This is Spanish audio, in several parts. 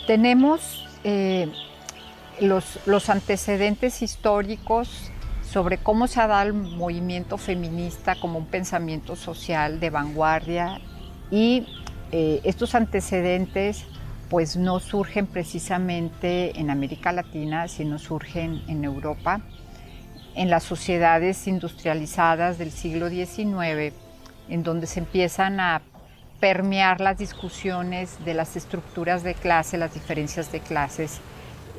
Tenemos los antecedentes históricos sobre cómo se ha dado el movimiento feminista como un pensamiento social de vanguardia y estos antecedentes pues no surgen precisamente en América Latina, sino surgen en Europa, en las sociedades industrializadas del siglo XIX, en donde se empiezan a permear las discusiones de las estructuras de clase, las diferencias de clases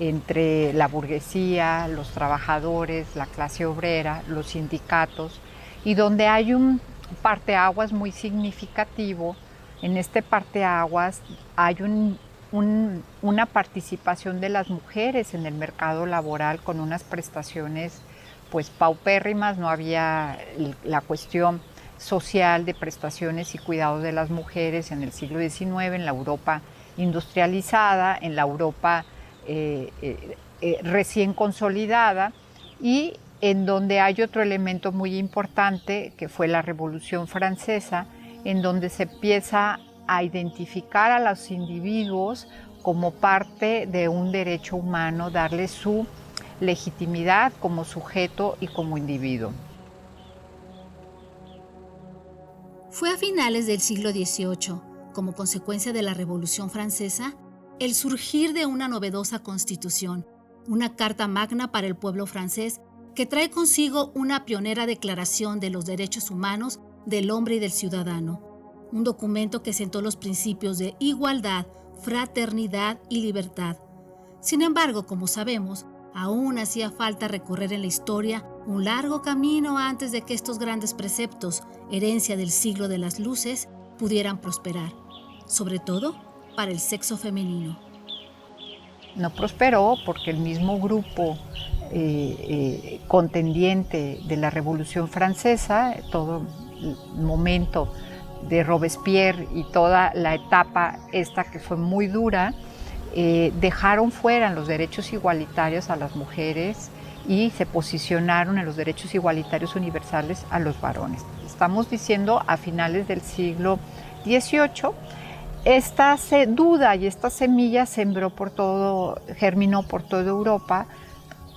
entre la burguesía, los trabajadores, la clase obrera, los sindicatos, y donde hay un parteaguas muy significativo. En este parteaguas hay una participación de las mujeres en el mercado laboral con unas prestaciones pues paupérrimas, no había la cuestión social de prestaciones y cuidados de las mujeres en el siglo XIX, en la Europa industrializada, en la Europa recién consolidada, y en donde hay otro elemento muy importante que fue la Revolución Francesa, en donde se empieza a identificar a los individuos como parte de un derecho humano, darle su legitimidad como sujeto y como individuo. Fue a finales del siglo XVIII, como consecuencia de la Revolución Francesa, el surgir de una novedosa constitución, una carta magna para el pueblo francés que trae consigo una pionera declaración de los derechos humanos del hombre y del ciudadano, un documento que sentó los principios de igualdad, fraternidad y libertad. Sin embargo, como sabemos, aún hacía falta recorrer en la historia un largo camino antes de que estos grandes preceptos, herencia del siglo de las luces, pudieran prosperar, sobre todo para el sexo femenino. No prosperó porque el mismo grupo contendiente de la Revolución Francesa, todo el momento de Robespierre y toda la etapa esta que fue muy dura, dejaron fuera en los derechos igualitarios a las mujeres y se posicionaron en los derechos igualitarios universales a los varones. Estamos diciendo a finales del siglo XVIII. Esta duda y esta semilla germinó por toda Europa,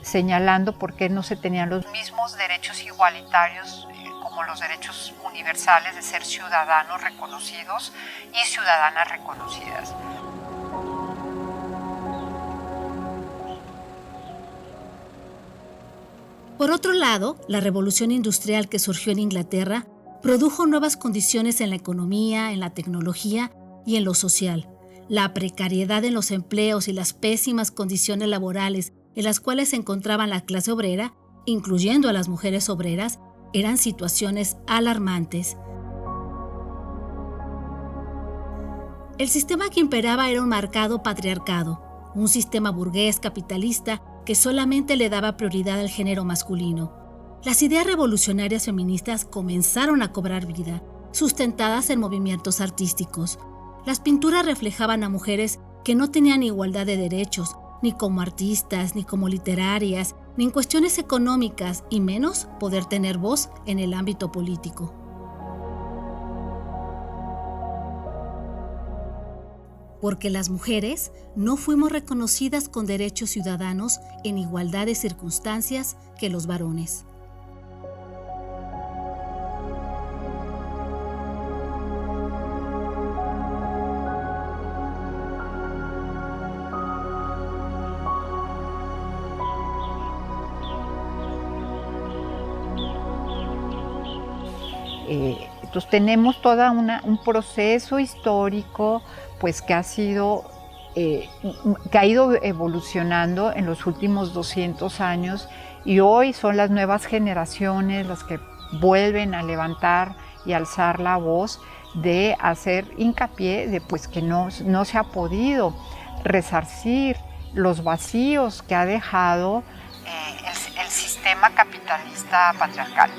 señalando por qué no se tenían los mismos derechos igualitarios como los derechos universales de ser ciudadanos reconocidos y ciudadanas reconocidas. Por otro lado, la revolución industrial que surgió en Inglaterra produjo nuevas condiciones en la economía, en la tecnología y en lo social. La precariedad en los empleos y las pésimas condiciones laborales en las cuales se encontraba la clase obrera, incluyendo a las mujeres obreras, eran situaciones alarmantes. El sistema que imperaba era un marcado patriarcado, un sistema burgués capitalista que solamente le daba prioridad al género masculino. Las ideas revolucionarias feministas comenzaron a cobrar vida, sustentadas en movimientos artísticos. Las pinturas reflejaban a mujeres que no tenían igualdad de derechos, ni como artistas, ni como literarias, ni en cuestiones económicas, y menos poder tener voz en el ámbito político. Porque las mujeres no fuimos reconocidas con derechos ciudadanos en igualdad de circunstancias que los varones. Entonces tenemos todo un proceso histórico pues, que ha ido evolucionando en los últimos 200 años y hoy son las nuevas generaciones las que vuelven a levantar y alzar la voz de hacer hincapié de pues, que no se ha podido resarcir los vacíos que ha dejado el sistema capitalista patriarcal.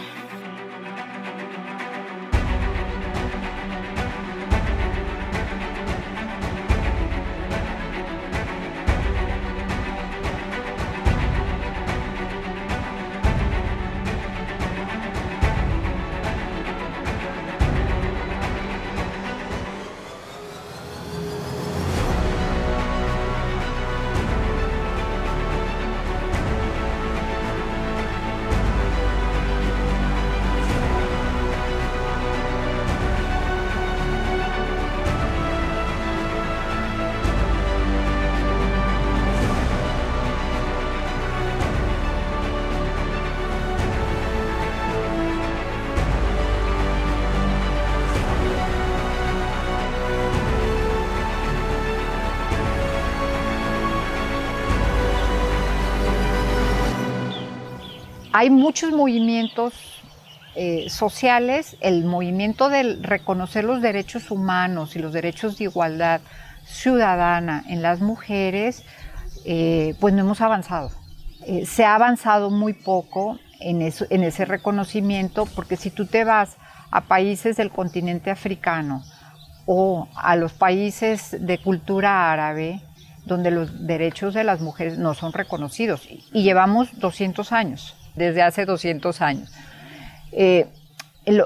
hay muchos movimientos sociales, el movimiento de reconocer los derechos humanos y los derechos de igualdad ciudadana en las mujeres, pues no hemos avanzado. Se ha avanzado muy poco en ese reconocimiento, porque si tú te vas a países del continente africano o a los países de cultura árabe, donde los derechos de las mujeres no son reconocidos, y llevamos 200 años, desde hace 200 años.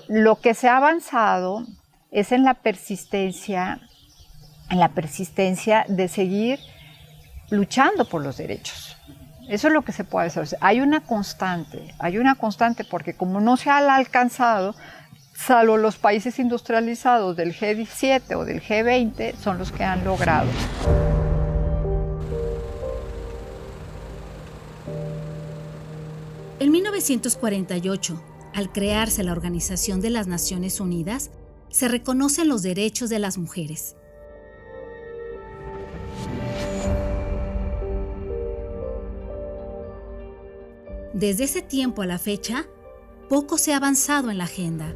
Lo que se ha avanzado es en la persistencia de seguir luchando por los derechos. Eso es lo que se puede hacer. Hay una constante, porque como no se ha alcanzado, salvo los países industrializados del G7 o del G20, son los que han logrado. En 1948, al crearse la Organización de las Naciones Unidas, se reconocen los derechos de las mujeres. Desde ese tiempo a la fecha, poco se ha avanzado en la agenda.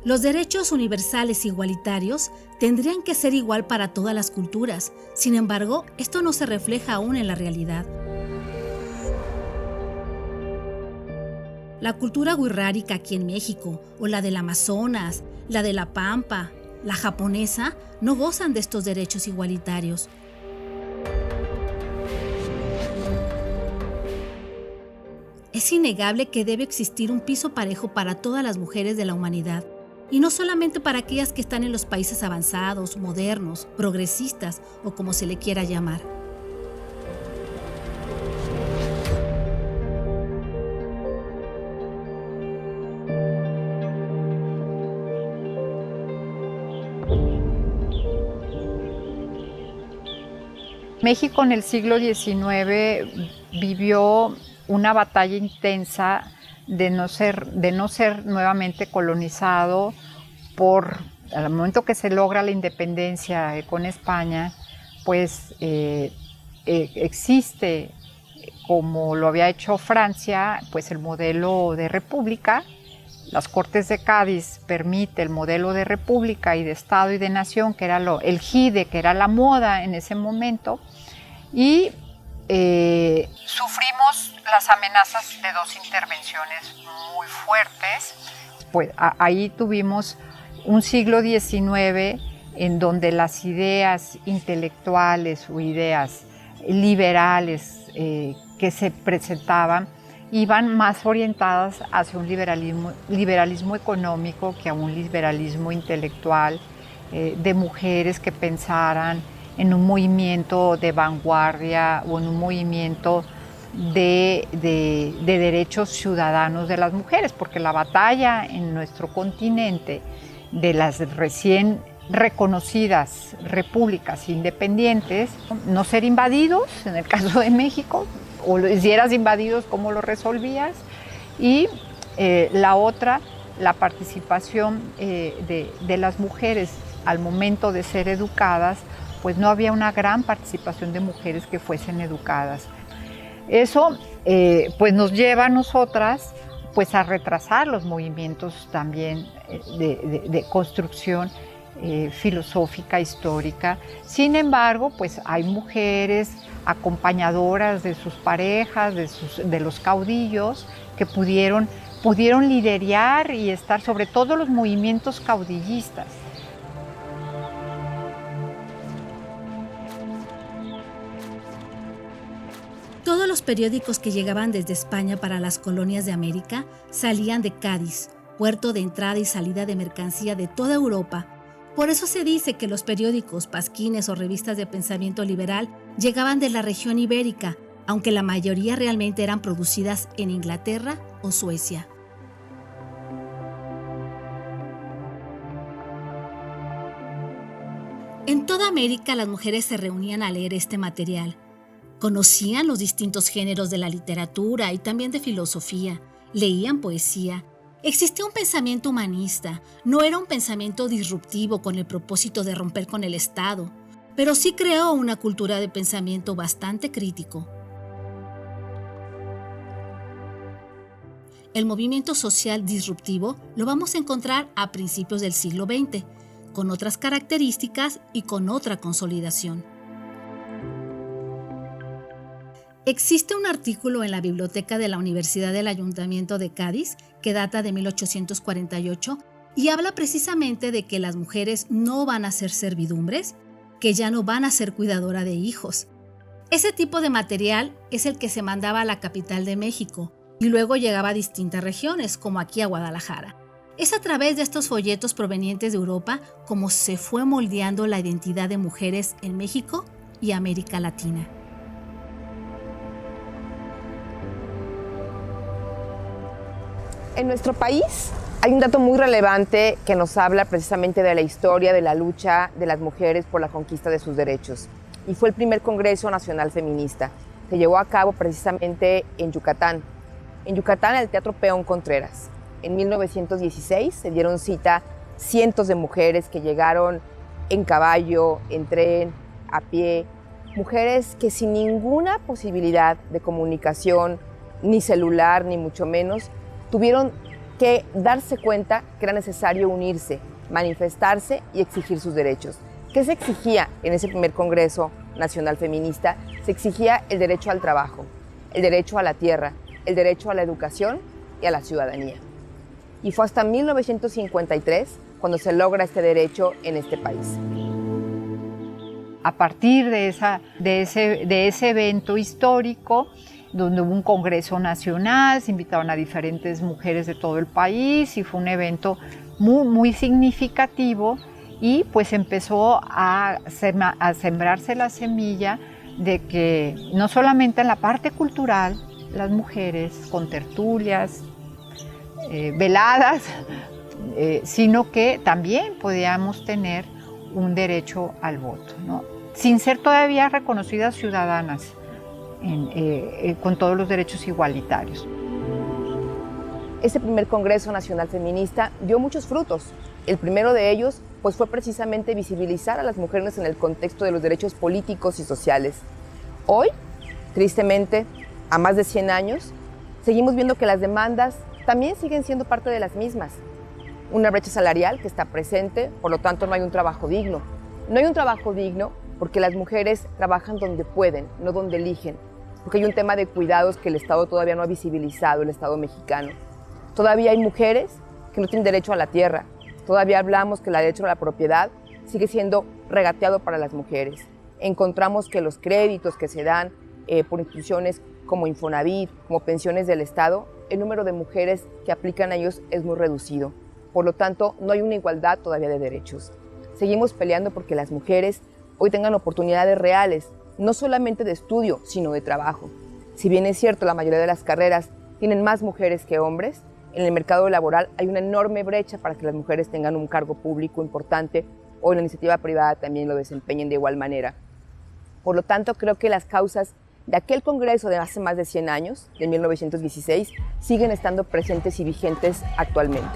Los derechos universales igualitarios tendrían que ser igual para todas las culturas. Sin embargo, esto no se refleja aún en la realidad. La cultura wixárika aquí en México, o la del Amazonas, la de la Pampa, la japonesa, no gozan de estos derechos igualitarios. Es innegable que debe existir un piso parejo para todas las mujeres de la humanidad, y no solamente para aquellas que están en los países avanzados, modernos, progresistas o como se le quiera llamar. México en el siglo XIX vivió una batalla intensa de no ser nuevamente colonizado al momento que se logra la independencia con España, pues existe, como lo había hecho Francia, pues el modelo de república. Las Cortes de Cádiz permite el modelo de república y de Estado y de nación, que era el JIDE, que era la moda en ese momento, y sufrimos las amenazas de dos intervenciones muy fuertes. Pues ahí tuvimos un siglo XIX en donde las ideas intelectuales o ideas liberales que se presentaban iban más orientadas hacia un liberalismo económico que a un liberalismo intelectual, de mujeres que pensaran en un movimiento de vanguardia o en un movimiento de derechos ciudadanos de las mujeres, porque la batalla en nuestro continente de las recién reconocidas repúblicas independientes, no ser invadidos, en el caso de México, o si eras invadidos, ¿cómo lo resolvías? Y la otra, la participación de las mujeres al momento de ser educadas, pues no había una gran participación de mujeres que fuesen educadas. Eso pues nos lleva a nosotras pues a retrasar los movimientos también de construcción filosófica, histórica. Sin embargo, pues hay mujeres acompañadoras de sus parejas, de los caudillos, que pudieron liderar y estar sobre todo los movimientos caudillistas. Todos los periódicos que llegaban desde España para las colonias de América salían de Cádiz, puerto de entrada y salida de mercancía de toda Europa. Por eso se dice que los periódicos, pasquines o revistas de pensamiento liberal llegaban de la región ibérica, aunque la mayoría realmente eran producidas en Inglaterra o Suecia. En toda América las mujeres se reunían a leer este material. Conocían los distintos géneros de la literatura y también de filosofía, leían poesía. Existía un pensamiento humanista, no era un pensamiento disruptivo con el propósito de romper con el Estado, pero sí creó una cultura de pensamiento bastante crítico. el movimiento social disruptivo lo vamos a encontrar a principios del siglo XX, con otras características y con otra consolidación. Existe un artículo en la biblioteca de la Universidad del Ayuntamiento de Cádiz, que data de 1848, y habla precisamente de que las mujeres no van a ser servidumbres, que ya no van a ser cuidadora de hijos. Ese tipo de material es el que se mandaba a la capital de México y luego llegaba a distintas regiones, como aquí a Guadalajara. Es a través de estos folletos provenientes de Europa como se fue moldeando la identidad de mujeres en México y América Latina. En nuestro país hay un dato muy relevante que nos habla precisamente de la historia de la lucha de las mujeres por la conquista de sus derechos. Y fue el primer Congreso Nacional Feminista. Se llevó a cabo precisamente en Yucatán. En Yucatán, en el Teatro Peón Contreras. En 1916 se dieron cita cientos de mujeres que llegaron en caballo, en tren, a pie. Mujeres que sin ninguna posibilidad de comunicación, ni celular, ni mucho menos, tuvieron que darse cuenta que era necesario unirse, manifestarse y exigir sus derechos. ¿Qué se exigía en ese primer Congreso Nacional Feminista? Se exigía el derecho al trabajo, el derecho a la tierra, el derecho a la educación y a la ciudadanía. Y fue hasta 1953 cuando se logra este derecho en este país. A partir de ese evento histórico, donde hubo un congreso nacional, se invitaron a diferentes mujeres de todo el país y fue un evento muy, muy significativo y pues empezó a sembrarse la semilla de que no solamente en la parte cultural, las mujeres con tertulias, veladas, sino que también podíamos tener un derecho al voto, ¿no? Sin ser todavía reconocidas ciudadanas. Con todos los derechos igualitarios. Este primer Congreso Nacional Feminista dio muchos frutos. El primero de ellos pues, fue precisamente visibilizar a las mujeres en el contexto de los derechos políticos y sociales. Hoy, tristemente, a más de 100 años, seguimos viendo que las demandas también siguen siendo parte de las mismas. Una brecha salarial que está presente, por lo tanto no hay un trabajo digno. No hay un trabajo digno porque las mujeres trabajan donde pueden, no donde eligen, porque hay un tema de cuidados que el Estado todavía no ha visibilizado, el Estado mexicano. Todavía hay mujeres que no tienen derecho a la tierra, todavía hablamos que el derecho a la propiedad sigue siendo regateado para las mujeres. Encontramos que los créditos que se dan por instituciones como Infonavit, como pensiones del Estado, el número de mujeres que aplican a ellos es muy reducido. Por lo tanto, no hay una igualdad todavía de derechos. Seguimos peleando porque las mujeres hoy tengan oportunidades reales, no solamente de estudio, sino de trabajo. Si bien es cierto, la mayoría de las carreras tienen más mujeres que hombres, en el mercado laboral hay una enorme brecha para que las mujeres tengan un cargo público importante o en la iniciativa privada también lo desempeñen de igual manera. Por lo tanto, creo que las causas de aquel Congreso de hace más de 100 años, de 1916, siguen estando presentes y vigentes actualmente.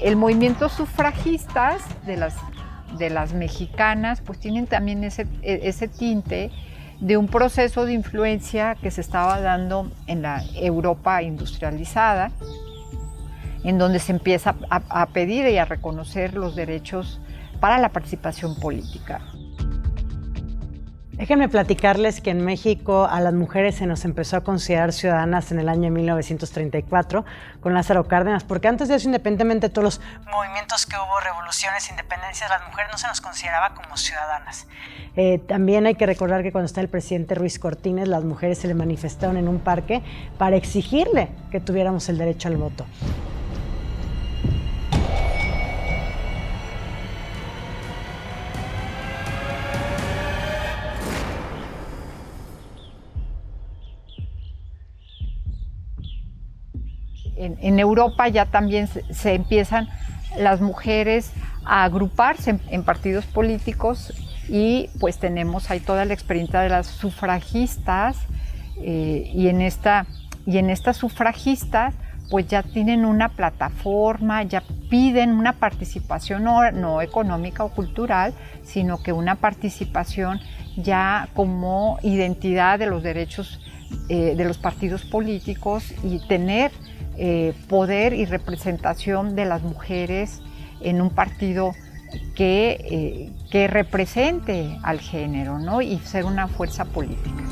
El movimiento sufragistas de las mexicanas pues tienen también ese tinte de un proceso de influencia que se estaba dando en la Europa industrializada, en donde se empieza a pedir y a reconocer los derechos para la participación política. Déjenme platicarles que en México a las mujeres se nos empezó a considerar ciudadanas en el año 1934 con Lázaro Cárdenas, porque antes de eso, independientemente de todos los movimientos que hubo, revoluciones, independencias, las mujeres no se nos consideraba como ciudadanas. También hay que recordar que cuando está el presidente Ruiz Cortines, las mujeres se le manifestaron en un parque para exigirle que tuviéramos el derecho al voto. En Europa ya también se empiezan las mujeres a agruparse en partidos políticos y pues tenemos ahí toda la experiencia de las sufragistas y en estas sufragistas pues ya tienen una plataforma, ya piden una participación no económica o cultural, sino que una participación ya como identidad de los derechos de los partidos políticos y tener poder y representación de las mujeres en un partido que represente al género, ¿no? Y ser una fuerza política.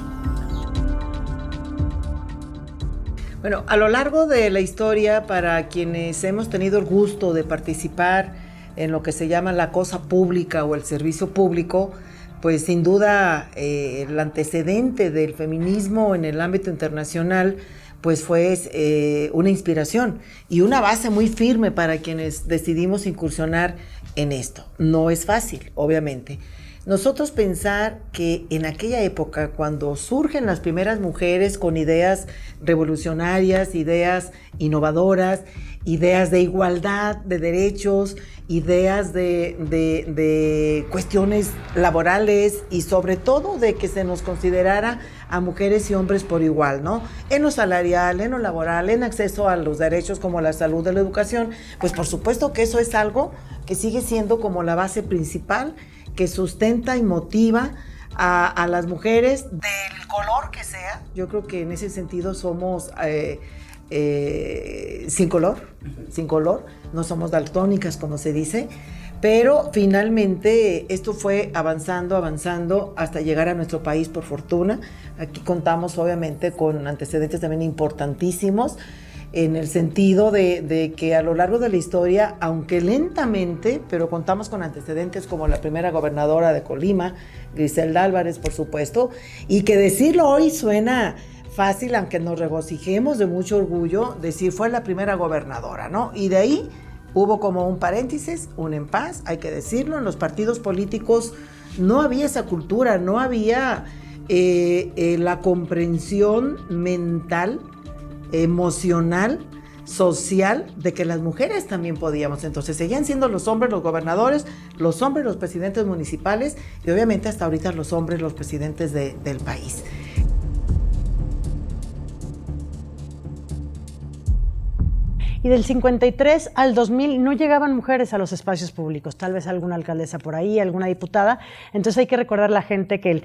Bueno, a lo largo de la historia, para quienes hemos tenido el gusto de participar en lo que se llama la cosa pública o el servicio público, pues sin duda el antecedente del feminismo en el ámbito internacional pues fue una inspiración y una base muy firme para quienes decidimos incursionar en esto. No es fácil, obviamente. Nosotros pensar que en aquella época, cuando surgen las primeras mujeres con ideas revolucionarias, ideas innovadoras, ideas de igualdad de derechos, ideas de cuestiones laborales y sobre todo de que se nos considerara a mujeres y hombres por igual, ¿no? En lo salarial, en lo laboral, en acceso a los derechos como la salud y la educación, pues por supuesto que eso es algo que sigue siendo como la base principal que sustenta y motiva a las mujeres del color que sea. Yo creo que en ese sentido somos sin color, no somos daltónicas como se dice, pero finalmente esto fue avanzando hasta llegar a nuestro país por fortuna. Aquí contamos obviamente con antecedentes también importantísimos, en el sentido de que a lo largo de la historia, aunque lentamente, pero contamos con antecedentes como la primera gobernadora de Colima, Griselda Álvarez, por supuesto, y que decirlo hoy suena fácil, aunque nos regocijemos de mucho orgullo, decir fue la primera gobernadora, ¿no? Y de ahí hubo como un paréntesis, un impasse, hay que decirlo, en los partidos políticos no había esa cultura, no había la comprensión mental, emocional, social, de que las mujeres también podíamos. Entonces seguían siendo los hombres los gobernadores, los hombres los presidentes municipales y obviamente hasta ahorita los hombres los presidentes del país. Y del 53 al 2000 no llegaban mujeres a los espacios públicos, tal vez alguna alcaldesa por ahí, alguna diputada. Entonces hay que recordar a la gente que el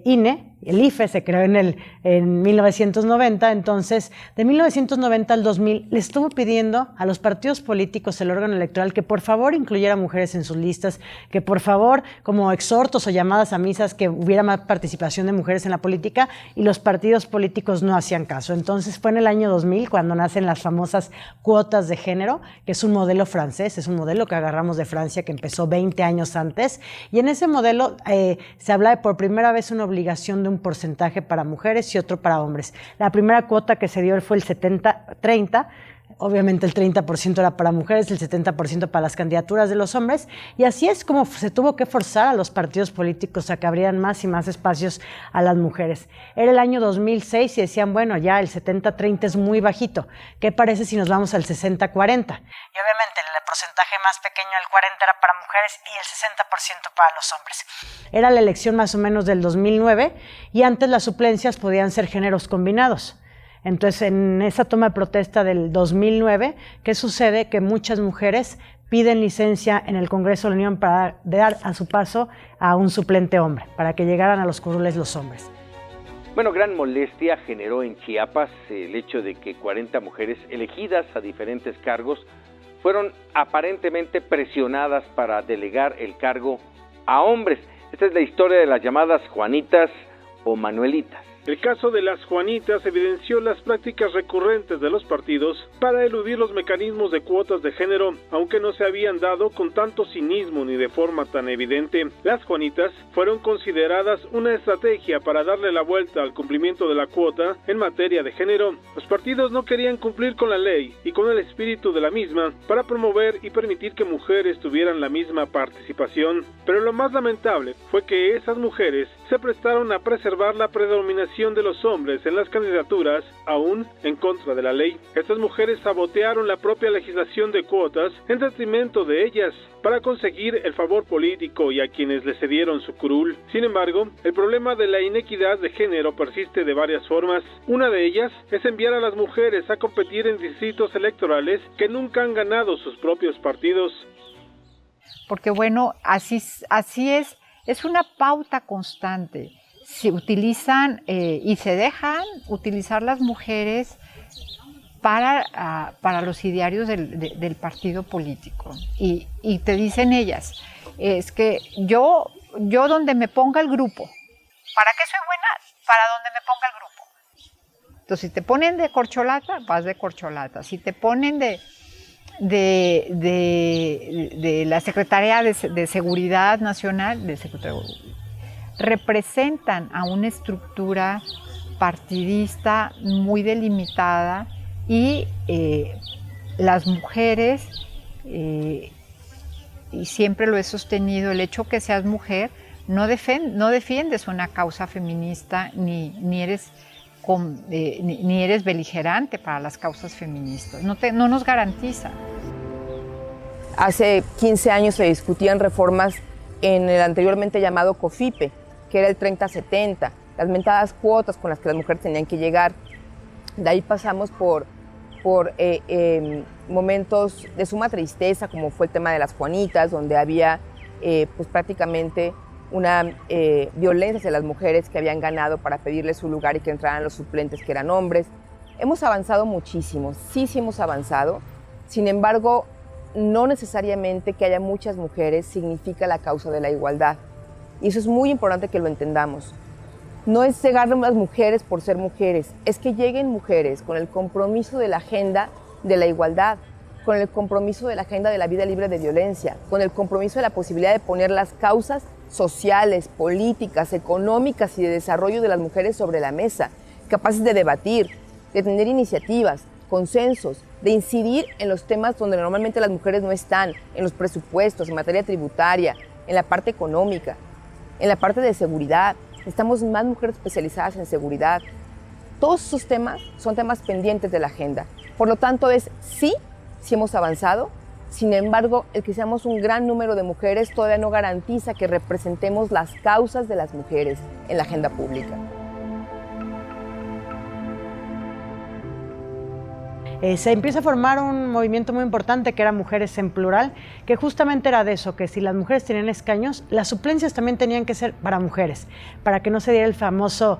INE, el IFE, se creó en 1990. Entonces, de 1990 al 2000 le estuvo pidiendo a los partidos políticos, el órgano electoral, que por favor incluyera mujeres en sus listas, que por favor, como exhortos o llamadas a misas, que hubiera más participación de mujeres en la política, y los partidos políticos no hacían caso. Entonces fue en el año 2000 cuando nacen las famosas cuotas de género, que es un modelo francés, es un modelo que agarramos de Francia, que empezó 20 años antes, y en ese modelo se habla de por primera vez una obligación de un porcentaje para mujeres y otro para hombres. La primera cuota que se dio fue el 70-30, obviamente el 30% era para mujeres, el 70% para las candidaturas de los hombres, y así es como se tuvo que forzar a los partidos políticos a que abrieran más y más espacios a las mujeres. Era el año 2006 y decían, bueno, ya el 70-30 es muy bajito, ¿qué parece si nos vamos al 60-40? Y obviamente el porcentaje más pequeño, el 40%, era para mujeres y el 60% para los hombres. Era la elección más o menos del 2009 y antes las suplencias podían ser géneros combinados. Entonces, en esa toma de protesta del 2009, ¿qué sucede? Que muchas mujeres piden licencia en el Congreso de la Unión para dar a su paso a un suplente hombre, para que llegaran a los curules los hombres. Bueno, gran molestia generó en Chiapas el hecho de que 40 mujeres elegidas a diferentes cargos fueron aparentemente presionadas para delegar el cargo a hombres. Esta es la historia de las llamadas Juanitas o Manuelitas. El caso de las Juanitas evidenció las prácticas recurrentes de los partidos para eludir los mecanismos de cuotas de género, aunque no se habían dado con tanto cinismo ni de forma tan evidente. Las Juanitas fueron consideradas una estrategia para darle la vuelta al cumplimiento de la cuota en materia de género. Los partidos no querían cumplir con la ley y con el espíritu de la misma para promover y permitir que mujeres tuvieran la misma participación. Pero lo más lamentable fue que esas mujeres se prestaron a preservar la predominancia participación de los hombres en las candidaturas, aún en contra de la ley. Estas mujeres sabotearon la propia legislación de cuotas en detrimento de ellas, para conseguir el favor político y a quienes le cedieron su curul. Sin embargo, el problema de la inequidad de género persiste de varias formas. Una de ellas es enviar a las mujeres a competir en distritos electorales que nunca han ganado sus propios partidos. Porque bueno, así es una pauta constante. Se utilizan y se dejan utilizar las mujeres para los idearios del partido político. Y te dicen ellas, es que yo donde me ponga el grupo, ¿para qué soy buena? Para donde me ponga el grupo. Entonces, si te ponen de corcholata, vas de corcholata. Si te ponen de la Secretaría de Seguridad Nacional, representan a una estructura partidista muy delimitada. Y las mujeres, y siempre lo he sostenido, el hecho que seas mujer no defiendes una causa feminista ni eres beligerante para las causas feministas, no nos garantiza. Hace 15 años se discutían reformas en el anteriormente llamado COFIPE, que era el 30-70, las mentadas cuotas con las que las mujeres tenían que llegar. De ahí pasamos por momentos de suma tristeza, como fue el tema de las Juanitas, donde había pues prácticamente una violencia hacia las mujeres que habían ganado para pedirles su lugar y que entraran los suplentes que eran hombres. Hemos avanzado muchísimo, sí hemos avanzado, sin embargo, no necesariamente que haya muchas mujeres significa la causa de la igualdad. Y eso es muy importante que lo entendamos. No es cegar a las mujeres por ser mujeres, es que lleguen mujeres con el compromiso de la agenda de la igualdad, con el compromiso de la agenda de la vida libre de violencia, con el compromiso de la posibilidad de poner las causas sociales, políticas, económicas y de desarrollo de las mujeres sobre la mesa, capaces de debatir, de tener iniciativas, consensos, de incidir en los temas donde normalmente las mujeres no están, en los presupuestos, en materia tributaria, en la parte económica, en la parte de seguridad. Necesitamos más mujeres especializadas en seguridad. Todos esos temas son temas pendientes de la agenda. Por lo tanto, sí hemos avanzado. Sin embargo, el que seamos un gran número de mujeres todavía no garantiza que representemos las causas de las mujeres en la agenda pública. Se empieza a formar un movimiento muy importante que era Mujeres en Plural, que justamente era de eso, que si las mujeres tenían escaños, las suplencias también tenían que ser para mujeres, para que no se diera el famoso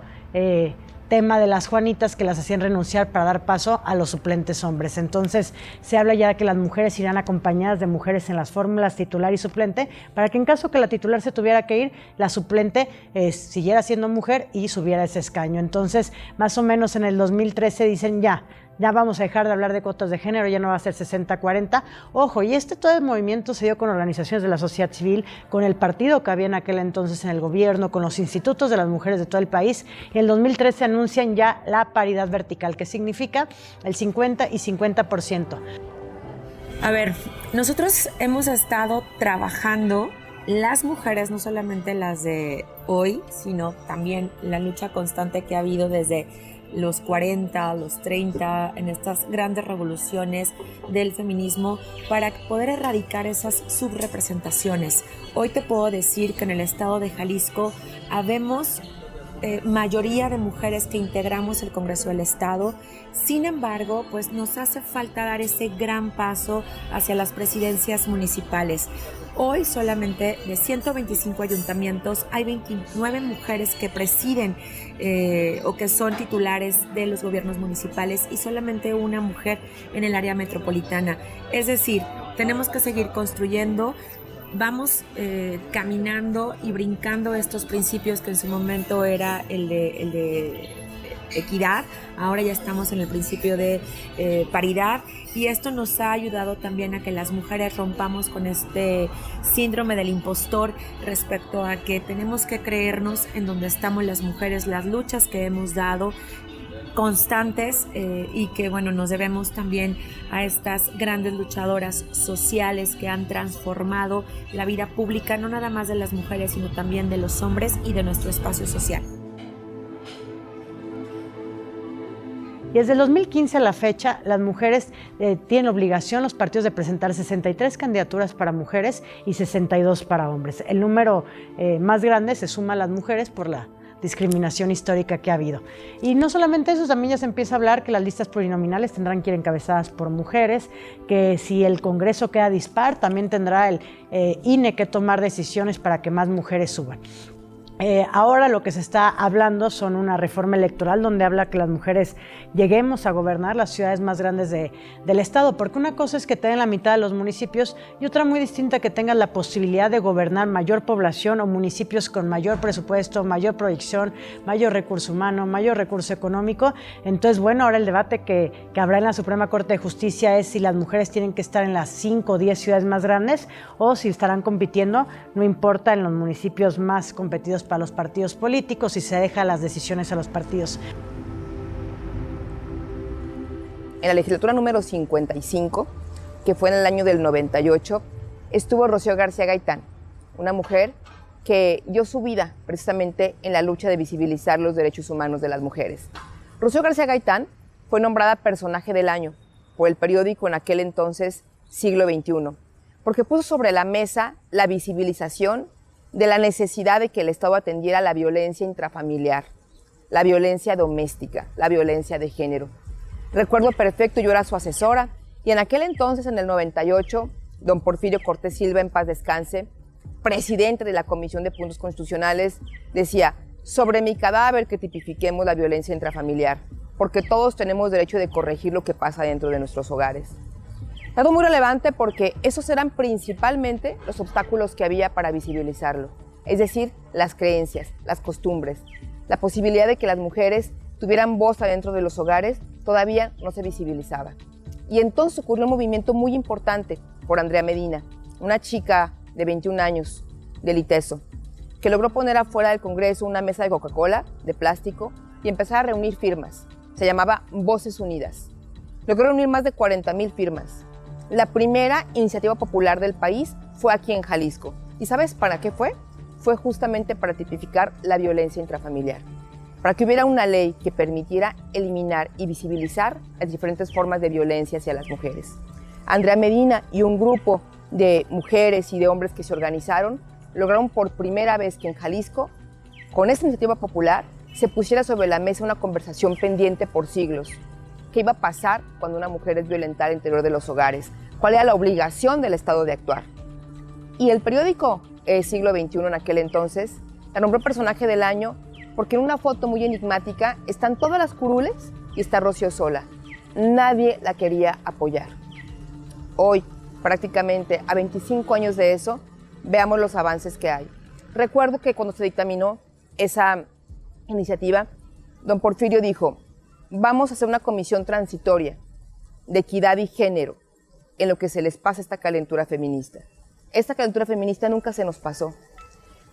tema de las Juanitas que las hacían renunciar para dar paso a los suplentes hombres. Entonces se habla ya de que las mujeres irán acompañadas de mujeres en las fórmulas titular y suplente, para que en caso que la titular se tuviera que ir, la suplente siguiera siendo mujer y subiera ese escaño. Entonces, más o menos en el 2013 dicen ya vamos a dejar de hablar de cuotas de género, ya no va a ser 60-40. Ojo, y todo el movimiento se dio con organizaciones de la sociedad civil, con el partido que había en aquel entonces en el gobierno, con los institutos de las mujeres de todo el país. Y en el 2013 anuncian ya la paridad vertical, que significa el 50 y 50%. A ver, nosotros hemos estado trabajando, las mujeres, no solamente las de hoy, sino también la lucha constante que ha habido desde los 40, los 30, en estas grandes revoluciones del feminismo para poder erradicar esas subrepresentaciones. Hoy te puedo decir que en el estado de Jalisco habemos mayoría de mujeres que integramos el Congreso del Estado. Sin embargo, pues nos hace falta dar ese gran paso hacia las presidencias municipales. Hoy solamente de 125 ayuntamientos hay 29 mujeres que presiden o que son titulares de los gobiernos municipales y solamente una mujer en el área metropolitana. Es decir, tenemos que seguir construyendo. Vamos caminando y brincando estos principios que en su momento era el de equidad, ahora ya estamos en el principio de paridad, y esto nos ha ayudado también a que las mujeres rompamos con este síndrome del impostor respecto a que tenemos que creernos en donde estamos las mujeres, las luchas que hemos dado constantes y que bueno, nos debemos también a estas grandes luchadoras sociales que han transformado la vida pública, no nada más de las mujeres, sino también de los hombres y de nuestro espacio social. Y desde el 2015 a la fecha, las mujeres tienen obligación, los partidos, de presentar 63 candidaturas para mujeres y 62 para hombres. El número más grande se suma a las mujeres por la discriminación histórica que ha habido. Y no solamente eso, también ya se empieza a hablar que las listas plurinominales tendrán que ir encabezadas por mujeres, que si el Congreso queda dispar, también tendrá el INE que tomar decisiones para que más mujeres suban. Ahora lo que se está hablando son una reforma electoral donde habla que las mujeres lleguemos a gobernar las ciudades más grandes del estado, porque una cosa es que tengan la mitad de los municipios y otra muy distinta que tengan la posibilidad de gobernar mayor población o municipios con mayor presupuesto, mayor proyección, mayor recurso humano, mayor recurso económico. Entonces, bueno, ahora el debate que habrá en la Suprema Corte de Justicia es si las mujeres tienen que estar en las 5 o 10 ciudades más grandes o si estarán compitiendo, no importa, en los municipios más competidos para los partidos políticos y se deja las decisiones a los partidos. En la legislatura número 55, que fue en el año del 98, estuvo Rocío García Gaitán, una mujer que dio su vida precisamente en la lucha de visibilizar los derechos humanos de las mujeres. Rocío García Gaitán fue nombrada Personaje del Año por el periódico en aquel entonces Siglo XXI, porque puso sobre la mesa la visibilización de la necesidad de que el Estado atendiera la violencia intrafamiliar, la violencia doméstica, la violencia de género. Recuerdo perfecto, yo era su asesora, y en aquel entonces, en el 98, don Porfirio Cortés Silva, en paz descanse, presidente de la Comisión de Puntos Constitucionales, decía: sobre mi cadáver que tipifiquemos la violencia intrafamiliar, porque todos tenemos derecho de corregir lo que pasa dentro de nuestros hogares. Algo muy relevante porque esos eran principalmente los obstáculos que había para visibilizarlo, es decir, las creencias, las costumbres, la posibilidad de que las mujeres tuvieran voz adentro de los hogares todavía no se visibilizaba. Y entonces ocurrió un movimiento muy importante por Andrea Medina, una chica de 21 años, del ITESO, que logró poner afuera del Congreso una mesa de Coca-Cola, de plástico, y empezar a reunir firmas. Se llamaba Voces Unidas. Logró reunir más de 40,000 firmas. La primera iniciativa popular del país fue aquí en Jalisco. ¿Y sabes para qué fue? Fue justamente para tipificar la violencia intrafamiliar, para que hubiera una ley que permitiera eliminar y visibilizar las diferentes formas de violencia hacia las mujeres. Andrea Medina y un grupo de mujeres y de hombres que se organizaron lograron por primera vez que en Jalisco, con esta iniciativa popular, se pusiera sobre la mesa una conversación pendiente por siglos. ¿Qué iba a pasar cuando una mujer es violentada al interior de los hogares? ¿Cuál era la obligación del Estado de actuar? Y el periódico Siglo XXI en aquel entonces la nombró Personaje del Año porque en una foto muy enigmática están todas las curules y está Rocío sola. Nadie la quería apoyar. Hoy, prácticamente a 25 años de eso, veamos los avances que hay. Recuerdo que cuando se dictaminó esa iniciativa, don Porfirio dijo: vamos a hacer una comisión transitoria de equidad y género en lo que se les pasa esta calentura feminista. Esta calentura feminista nunca se nos pasó.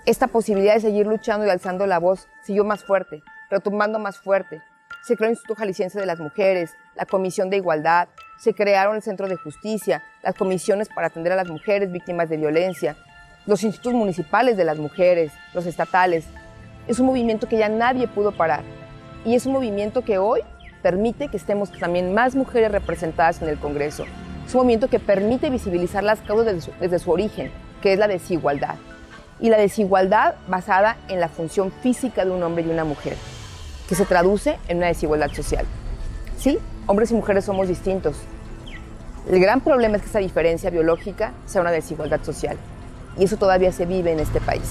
Esta posibilidad de seguir luchando y alzando la voz siguió más fuerte, retumbando más fuerte. Se creó el Instituto Jalisciense de las Mujeres, la Comisión de Igualdad, se crearon el Centro de Justicia, las comisiones para atender a las mujeres víctimas de violencia, los institutos municipales de las mujeres, los estatales. Es un movimiento que ya nadie pudo parar. Y es un movimiento que hoy permite que estemos también más mujeres representadas en el Congreso. Es un movimiento que permite visibilizar las causas desde su origen, que es la desigualdad. Y la desigualdad basada en la función física de un hombre y una mujer, que se traduce en una desigualdad social. Sí, hombres y mujeres somos distintos. El gran problema es que esa diferencia biológica sea una desigualdad social. Y eso todavía se vive en este país.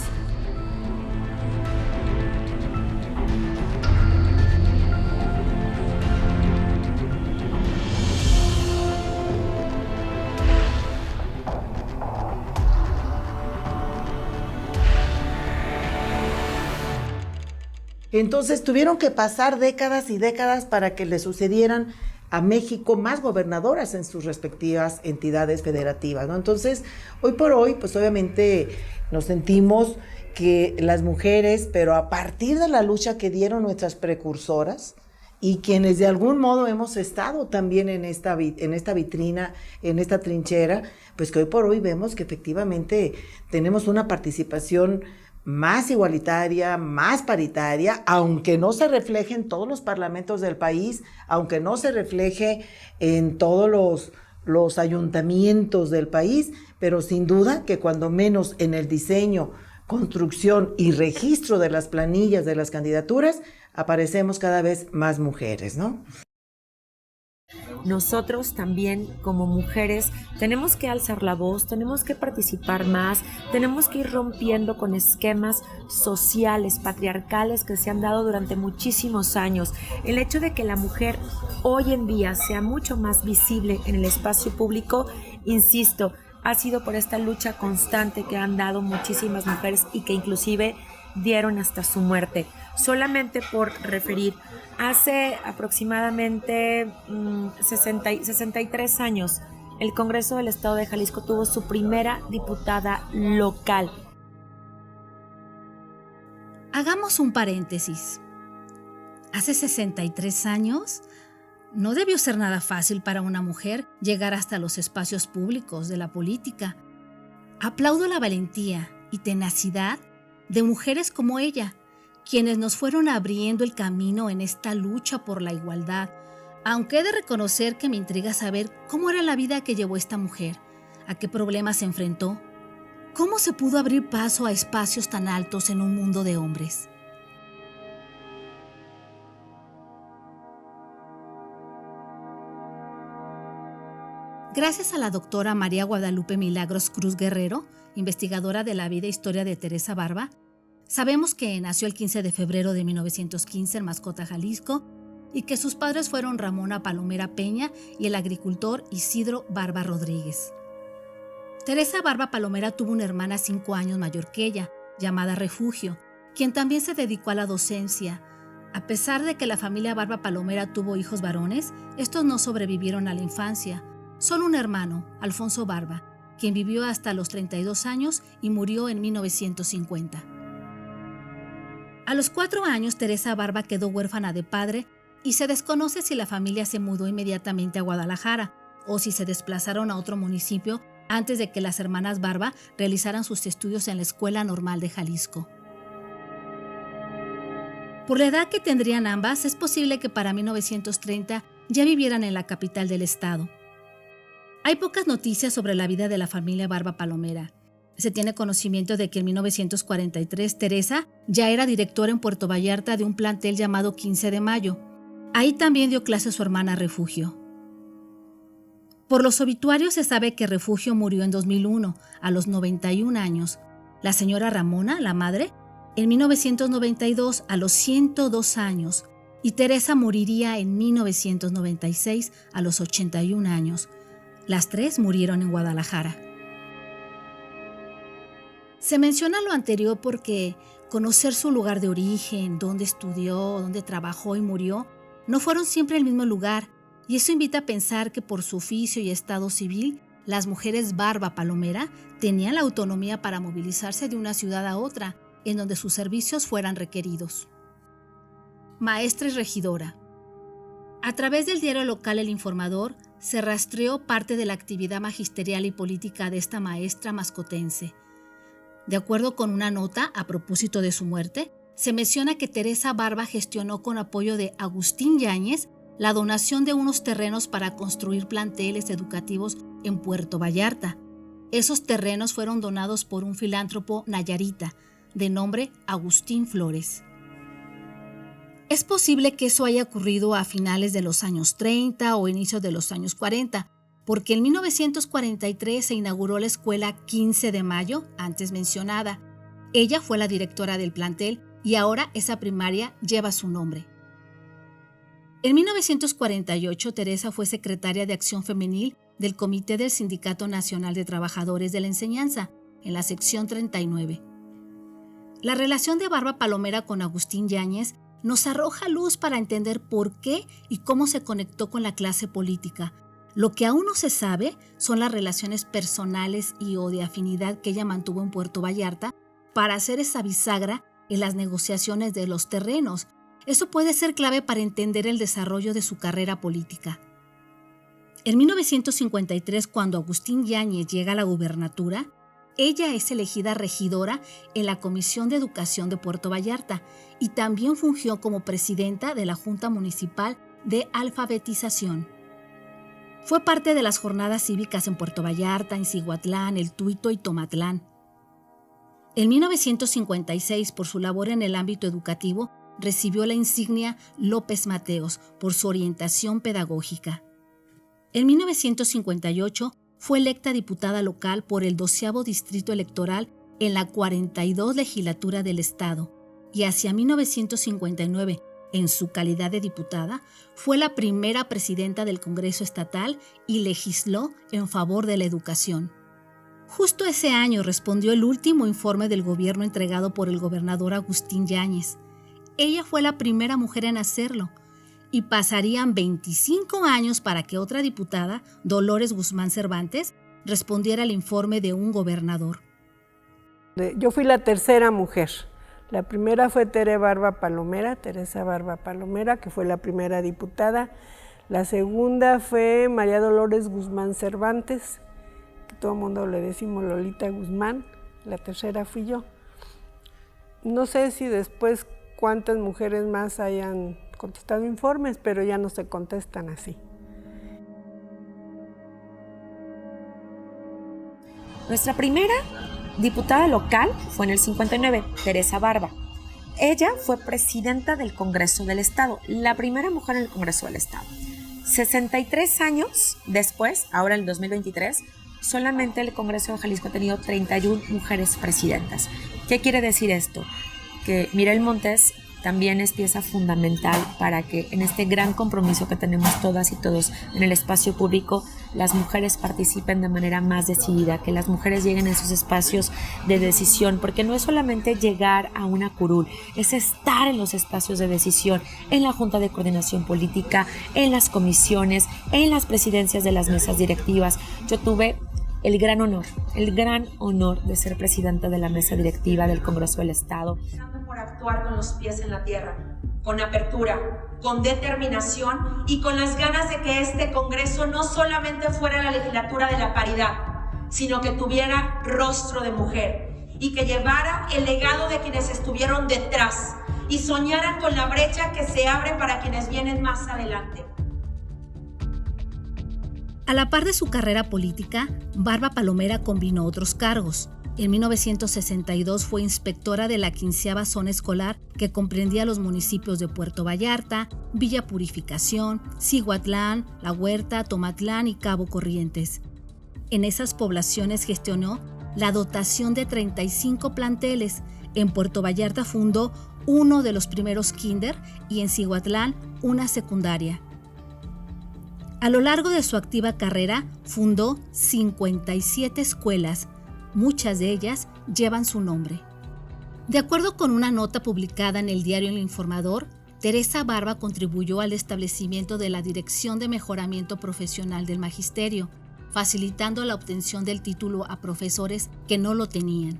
Entonces tuvieron que pasar décadas y décadas para que le sucedieran a México más gobernadoras en sus respectivas entidades federativas, ¿no? Entonces, hoy por hoy, pues obviamente nos sentimos que las mujeres, pero a partir de la lucha que dieron nuestras precursoras y quienes de algún modo hemos estado también en esta vitrina, en esta trinchera, pues que hoy por hoy vemos que efectivamente tenemos una participación más igualitaria, más paritaria, aunque no se refleje en todos los parlamentos del país, aunque no se refleje en todos los ayuntamientos del país, pero sin duda que cuando menos en el diseño, construcción y registro de las planillas de las candidaturas, aparecemos cada vez más mujeres, ¿no? Nosotros también como mujeres tenemos que alzar la voz, tenemos que participar más, tenemos que ir rompiendo con esquemas sociales, patriarcales que se han dado durante muchísimos años. El hecho de que la mujer hoy en día sea mucho más visible en el espacio público, insisto, ha sido por esta lucha constante que han dado muchísimas mujeres y que inclusive dieron hasta su muerte. Solamente por referir, hace aproximadamente 63 años, el Congreso del Estado de Jalisco tuvo su primera diputada local. Hagamos un paréntesis. Hace 63 años, no debió ser nada fácil para una mujer llegar hasta los espacios públicos de la política. Aplaudo la valentía y tenacidad de mujeres como ella, quienes nos fueron abriendo el camino en esta lucha por la igualdad, aunque he de reconocer que me intriga saber cómo era la vida que llevó esta mujer, a qué problemas se enfrentó, cómo se pudo abrir paso a espacios tan altos en un mundo de hombres. Gracias a la doctora María Guadalupe Milagros Cruz Guerrero, investigadora de la vida e historia de Teresa Barba, sabemos que nació el 15 de febrero de 1915 en Mascota, Jalisco, y que sus padres fueron Ramona Palomera Peña y el agricultor Isidro Barba Rodríguez. Teresa Barba Palomera tuvo una hermana 5 años mayor que ella, llamada Refugio, quien también se dedicó a la docencia. A pesar de que la familia Barba Palomera tuvo hijos varones, estos no sobrevivieron a la infancia. Solo un hermano, Alfonso Barba, quien vivió hasta los 32 años y murió en 1950. A los 4 años, Teresa Barba quedó huérfana de padre y se desconoce si la familia se mudó inmediatamente a Guadalajara o si se desplazaron a otro municipio antes de que las hermanas Barba realizaran sus estudios en la Escuela Normal de Jalisco. Por la edad que tendrían ambas, es posible que para 1930 ya vivieran en la capital del estado. Hay pocas noticias sobre la vida de la familia Barba Palomera. Se tiene conocimiento de que en 1943 Teresa ya era directora en Puerto Vallarta de un plantel llamado 15 de Mayo. Ahí también dio clase su hermana Refugio. Por los obituarios se sabe que Refugio murió en 2001, a los 91 años. La señora Ramona, la madre, en 1992, a los 102 años. Y Teresa moriría en 1996, a los 81 años. Las tres murieron en Guadalajara. Se menciona lo anterior porque conocer su lugar de origen, dónde estudió, dónde trabajó y murió, no fueron siempre el mismo lugar, y eso invita a pensar que por su oficio y estado civil, las mujeres Barba Palomera tenían la autonomía para movilizarse de una ciudad a otra, en donde sus servicios fueran requeridos. Maestra y regidora. A través del diario local El Informador, se rastreó parte de la actividad magisterial y política de esta maestra mascotense. De acuerdo con una nota a propósito de su muerte, se menciona que Teresa Barba gestionó con apoyo de Agustín Yáñez la donación de unos terrenos para construir planteles educativos en Puerto Vallarta. Esos terrenos fueron donados por un filántropo nayarita, de nombre Agustín Flores. Es posible que eso haya ocurrido a finales de los años 30 o inicios de los años 40, porque en 1943 se inauguró la escuela 15 de Mayo, antes mencionada. Ella fue la directora del plantel y ahora esa primaria lleva su nombre. En 1948, Teresa fue secretaria de Acción Femenil del Comité del Sindicato Nacional de Trabajadores de la Enseñanza, en la sección 39. La relación de Barba Palomera con Agustín Yáñez nos arroja luz para entender por qué y cómo se conectó con la clase política. Lo que aún no se sabe son las relaciones personales y o de afinidad que ella mantuvo en Puerto Vallarta para hacer esa bisagra en las negociaciones de los terrenos. Eso puede ser clave para entender el desarrollo de su carrera política. En 1953, cuando Agustín Yáñez llega a la gubernatura, Ella es elegida regidora en la Comisión de Educación de Puerto Vallarta y también fungió como presidenta de la Junta Municipal de Alfabetización. Fue parte de las jornadas cívicas en Puerto Vallarta, en Cihuatlán, El Tuito y Tomatlán. En 1956, por su labor en el ámbito educativo, recibió la insignia López Mateos por su orientación pedagógica. En 1958 fue electa diputada local por el 12º Distrito Electoral en la 42 legislatura del Estado y hacia 1959, en su calidad de diputada, fue la primera presidenta del Congreso Estatal y legisló en favor de la educación. Justo ese año respondió el último informe del gobierno entregado por el gobernador Agustín Yáñez. Ella fue la primera mujer en hacerlo y pasarían 25 años para que otra diputada, Dolores Guzmán Cervantes, respondiera al informe de un gobernador. Yo fui la tercera mujer. La primera fue Teresa Barba Palomera, que fue la primera diputada. La segunda fue María Dolores Guzmán Cervantes, que todo el mundo le decimos Lolita Guzmán. La tercera fui yo. No sé si después cuántas mujeres más hayan contestado informes, pero ya no se contestan así. Nuestra primera diputada local fue en el 59, Teresa Barba. Ella fue presidenta del Congreso del Estado, la primera mujer en el Congreso del Estado. 63 años después, ahora en el 2023, solamente el Congreso de Jalisco ha tenido 31 mujeres presidentas. ¿Qué quiere decir esto? Que Mireille Montes también es pieza fundamental para que en este gran compromiso que tenemos todas y todos en el espacio público, las mujeres participen de manera más decidida, que las mujeres lleguen a esos espacios de decisión, porque no es solamente llegar a una curul, es estar en los espacios de decisión, en la Junta de Coordinación Política, en las comisiones, en las presidencias de las mesas directivas. Yo tuve el gran honor de ser presidenta de la mesa directiva del Congreso del Estado. Por actuar con los pies en la tierra, con apertura, con determinación y con las ganas de que este Congreso no solamente fuera la legislatura de la paridad, sino que tuviera rostro de mujer y que llevara el legado de quienes estuvieron detrás y soñaran con la brecha que se abre para quienes vienen más adelante. A la par de su carrera política, Barba Palomera combinó otros cargos. En 1962 fue inspectora de la 15ª zona escolar, que comprendía los municipios de Puerto Vallarta, Villa Purificación, Cihuatlán, La Huerta, Tomatlán y Cabo Corrientes. En esas poblaciones gestionó la dotación de 35 planteles. En Puerto Vallarta fundó uno de los primeros kinder y en Cihuatlán una secundaria. A lo largo de su activa carrera, fundó 57 escuelas. Muchas de ellas llevan su nombre. De acuerdo con una nota publicada en el diario El Informador, Teresa Barba contribuyó al establecimiento de la Dirección de Mejoramiento Profesional del Magisterio, facilitando la obtención del título a profesores que no lo tenían.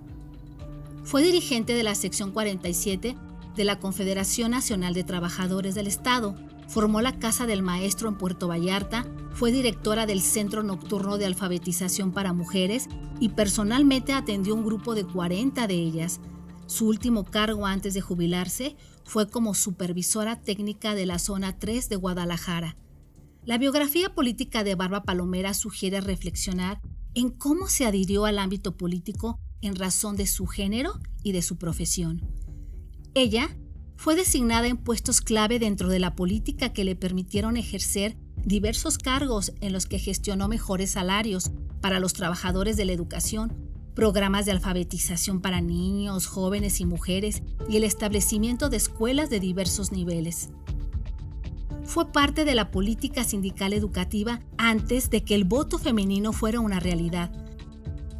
Fue dirigente de la sección 47 de la Confederación Nacional de Trabajadores del Estado, formó la Casa del Maestro en Puerto Vallarta, fue directora del Centro Nocturno de Alfabetización para Mujeres y personalmente atendió un grupo de 40 de ellas. Su último cargo antes de jubilarse fue como supervisora técnica de la Zona 3 de Guadalajara. La biografía política de Barba Palomera sugiere reflexionar en cómo se adhirió al ámbito político en razón de su género y de su profesión. Ella fue designada en puestos clave dentro de la política que le permitieron ejercer diversos cargos en los que gestionó mejores salarios para los trabajadores de la educación, programas de alfabetización para niños, jóvenes y mujeres y el establecimiento de escuelas de diversos niveles. Fue parte de la política sindical educativa antes de que el voto femenino fuera una realidad.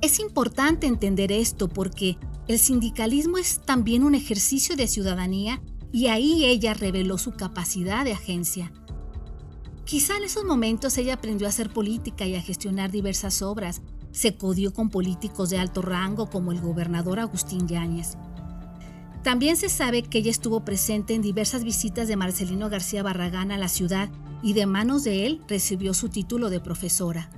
Es importante entender esto porque el sindicalismo es también un ejercicio de ciudadanía y ahí ella reveló su capacidad de agencia. Quizá en esos momentos ella aprendió a hacer política y a gestionar diversas obras. Se codió con políticos de alto rango como el gobernador Agustín Yáñez. También se sabe que ella estuvo presente en diversas visitas de Marcelino García Barragán a la ciudad y de manos de él recibió su título de profesora.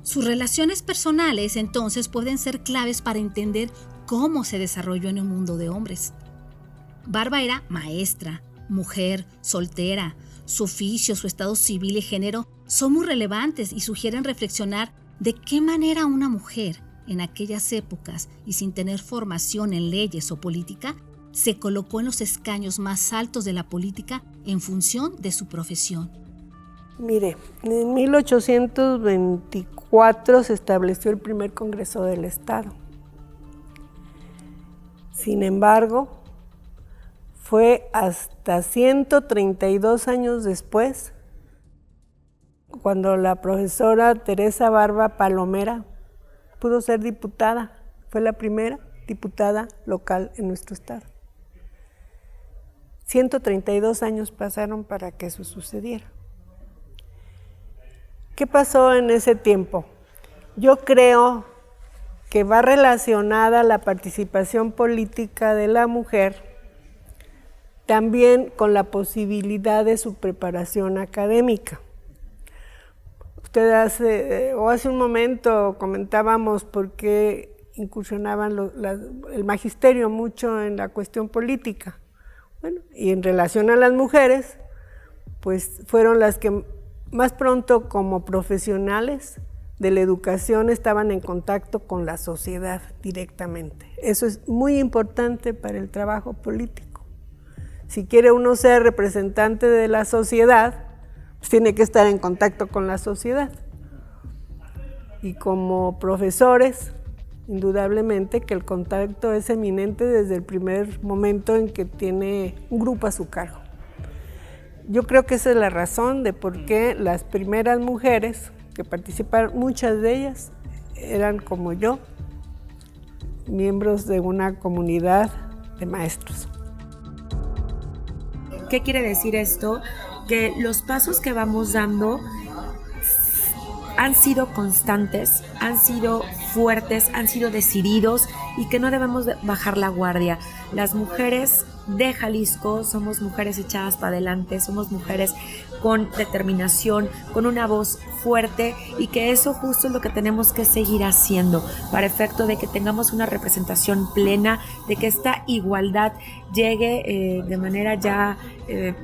Sus relaciones personales entonces pueden ser claves para entender cómo se desarrolló en un mundo de hombres. Barba era maestra, mujer, soltera. Su oficio, su estado civil y género son muy relevantes y sugieren reflexionar de qué manera una mujer, en aquellas épocas y sin tener formación en leyes o política, se colocó en los escaños más altos de la política en función de su profesión. Mire, en 1824 se estableció el primer Congreso del Estado. Sin embargo, fue hasta 132 años después, cuando la profesora Teresa Barba Palomera pudo ser diputada. Fue la primera diputada local en nuestro estado. 132 años pasaron para que eso sucediera. ¿Qué pasó en ese tiempo? Yo creo que va relacionada la participación política de la mujer también con la posibilidad de su preparación académica. Usted hace un momento comentábamos por qué incursionaban el magisterio mucho en la cuestión política. Bueno, y en relación a las mujeres, pues fueron las que más pronto como profesionales de la educación estaban en contacto con la sociedad directamente. Eso es muy importante para el trabajo político. Si quiere uno ser representante de la sociedad, pues tiene que estar en contacto con la sociedad. Y como profesores, indudablemente que el contacto es eminente desde el primer momento en que tiene un grupo a su cargo. Yo creo que esa es la razón de por qué las primeras mujeres que participaron, muchas de ellas eran como yo, miembros de una comunidad de maestros. ¿Qué quiere decir esto? Que los pasos que vamos dando han sido constantes, han sido fuertes, han sido decididos y que no debemos bajar la guardia. Las mujeres de Jalisco somos mujeres echadas para adelante, somos mujeres con determinación, con una voz fuerte y que eso justo es lo que tenemos que seguir haciendo para efecto de que tengamos una representación plena, de que esta igualdad llegue de manera ya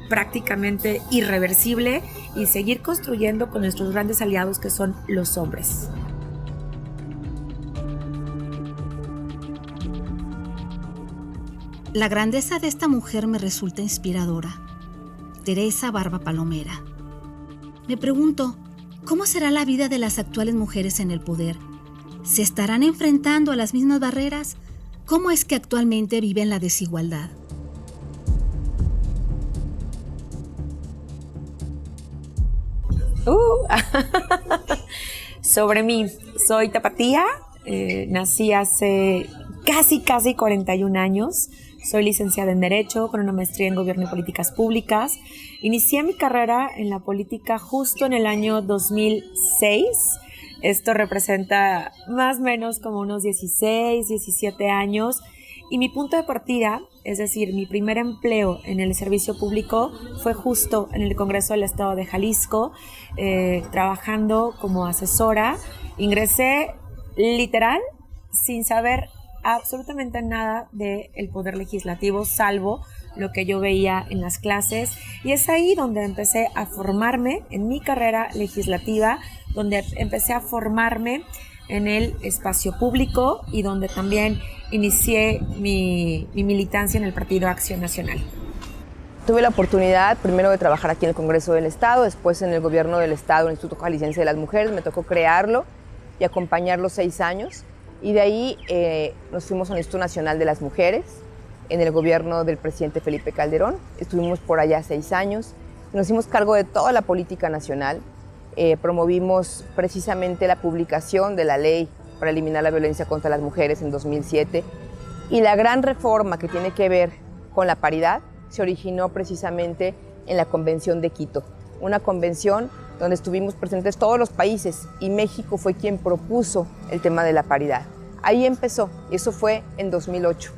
prácticamente irreversible y seguir construyendo con nuestros grandes aliados que son los hombres. La grandeza de esta mujer me resulta inspiradora. Teresa Barba Palomera. Me pregunto, ¿cómo será la vida de las actuales mujeres en el poder? ¿Se estarán enfrentando a las mismas barreras? ¿Cómo es que actualmente viven la desigualdad? Sobre mí, soy tapatía, nací hace casi 41 años. Soy licenciada en Derecho con una maestría en Gobierno y Políticas Públicas. Inicié mi carrera en la política justo en el año 2006. Esto representa más o menos como unos 16, 17 años. Y mi punto de partida, es decir, mi primer empleo en el servicio público fue justo en el Congreso del Estado de Jalisco, trabajando como asesora. Ingresé literal sin saber absolutamente nada del poder legislativo, salvo lo que yo veía en las clases, y es ahí donde empecé a formarme en mi carrera legislativa, donde empecé a formarme en el espacio público y donde también inicié mi militancia en el Partido Acción Nacional. Tuve la oportunidad primero de trabajar aquí en el Congreso del Estado, después en el Gobierno del Estado, el Instituto Jalisciense de las Mujeres, me tocó crearlo y acompañarlo 6 años. Y de ahí nos fuimos al Instituto Nacional de las Mujeres, en el gobierno del presidente Felipe Calderón. Estuvimos por allá 6 años. Nos hicimos cargo de toda la política nacional. Promovimos precisamente la publicación de la ley para eliminar la violencia contra las mujeres en 2007. Y la gran reforma que tiene que ver con la paridad se originó precisamente en la Convención de Quito. Una convención donde estuvimos presentes todos los países y México fue quien propuso el tema de la paridad. Ahí empezó, y eso fue en 2008.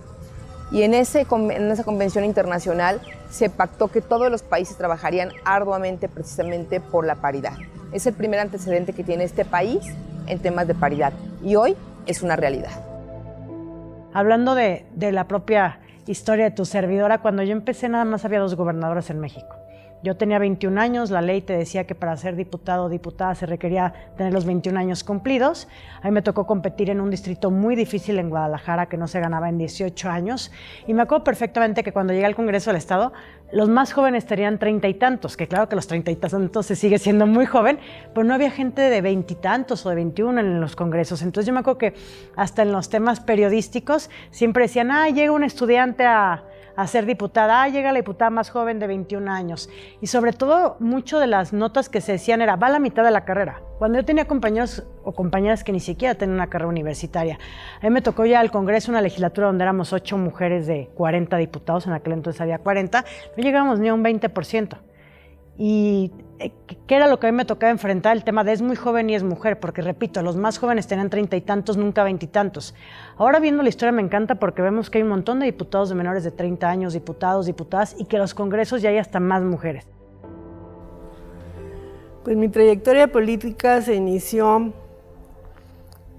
Y en esa convención internacional se pactó que todos los países trabajarían arduamente precisamente por la paridad. Es el primer antecedente que tiene este país en temas de paridad y hoy es una realidad. Hablando de la propia historia de tu servidora, cuando yo empecé nada más había 2 gobernadoras en México. Yo tenía 21 años, la ley te decía que para ser diputado o diputada se requería tener los 21 años cumplidos. A mí me tocó competir en un distrito muy difícil en Guadalajara que no se ganaba en 18 años. Y me acuerdo perfectamente que cuando llegué al Congreso del Estado, los más jóvenes tenían 30 y tantos, que claro que los 30 y tantos se sigue siendo muy joven, pero no había gente de 20 y tantos o de 21 en los congresos. Entonces yo me acuerdo que hasta en los temas periodísticos siempre decían, llega un estudiante a ser diputada, llega la diputada más joven de 21 años. Y sobre todo, mucho de las notas que se decían era, va a la mitad de la carrera. Cuando yo tenía compañeros o compañeras que ni siquiera tenían una carrera universitaria. A mí me tocó ya al Congreso una legislatura donde éramos 8 mujeres de 40 diputados, en aquel entonces había 40, no llegábamos ni a un 20%. Y ¿qué era lo que a mí me tocaba enfrentar? El tema de es muy joven y es mujer, porque repito, los más jóvenes tenían 30 y tantos, nunca 20 y tantos. Ahora viendo la historia me encanta porque vemos que hay un montón de diputados de menores de 30 años, diputados, diputadas, y que en los congresos ya hay hasta más mujeres. Pues mi trayectoria política se inició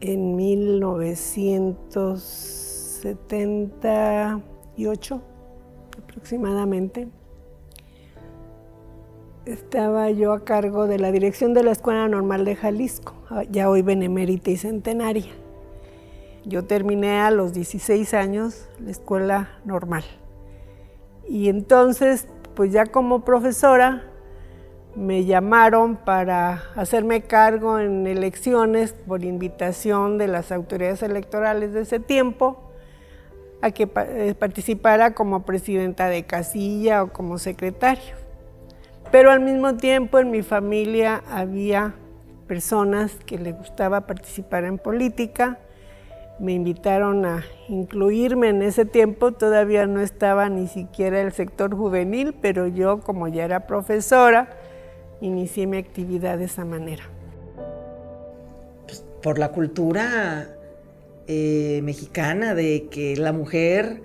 en 1978 aproximadamente. Estaba yo a cargo de la dirección de la Escuela Normal de Jalisco, ya hoy benemérita y centenaria. Yo terminé a los 16 años la escuela normal. Y entonces, pues ya como profesora, me llamaron para hacerme cargo en elecciones por invitación de las autoridades electorales de ese tiempo, a que participara como presidenta de casilla o como secretario. Pero al mismo tiempo en mi familia había personas que les gustaba participar en política. Me invitaron a incluirme en ese tiempo, todavía no estaba ni siquiera el sector juvenil, pero yo, como ya era profesora, inicié mi actividad de esa manera. Pues por la cultura mexicana de que la mujer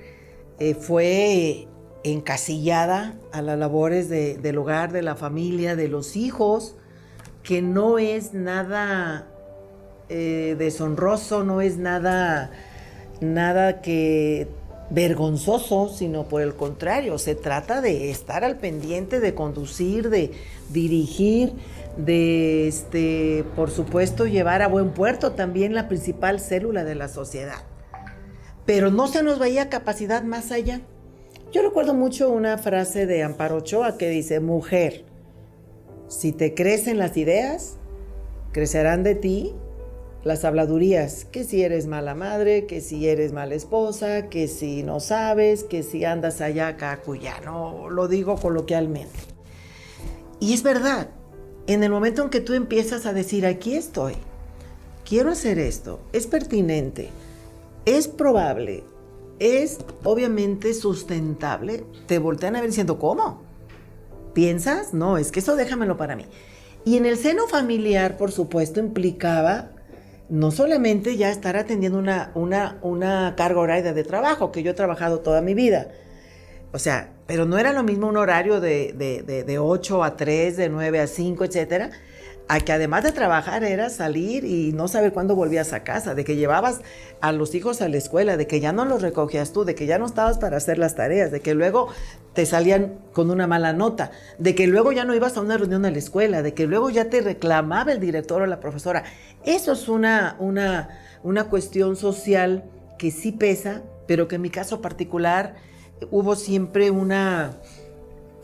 fue encasillada a las labores del hogar, de la familia, de los hijos, que no es nada deshonroso, no es nada que vergonzoso, sino por el contrario, se trata de estar al pendiente, de conducir, de dirigir, de, por supuesto, llevar a buen puerto también la principal célula de la sociedad. Pero no se nos veía capacidad más allá. Yo recuerdo mucho una frase de Amparo Ochoa que dice, mujer, si te crecen las ideas, crecerán de ti las habladurías, que si eres mala madre, que si eres mala esposa, que si no sabes, que si andas allá, acá, acullá, no lo digo coloquialmente. Y es verdad, en el momento en que tú empiezas a decir, aquí estoy, quiero hacer esto, es pertinente, es probable, es obviamente sustentable, te voltean a ver diciendo, ¿cómo? ¿Piensas? No, es que eso déjamelo para mí. Y en el seno familiar, por supuesto, implicaba no solamente ya estar atendiendo una carga horaria de trabajo, que yo he trabajado toda mi vida. O sea, pero no era lo mismo un horario de 8 a 3, de 9 a 5, etcétera, a que además de trabajar era salir y no saber cuándo volvías a casa, de que llevabas a los hijos a la escuela, de que ya no los recogías tú, de que ya no estabas para hacer las tareas, de que luego te salían con una mala nota, de que luego ya no ibas a una reunión a la escuela, de que luego ya te reclamaba el director o la profesora. Eso es una cuestión social que sí pesa, pero que en mi caso particular hubo siempre una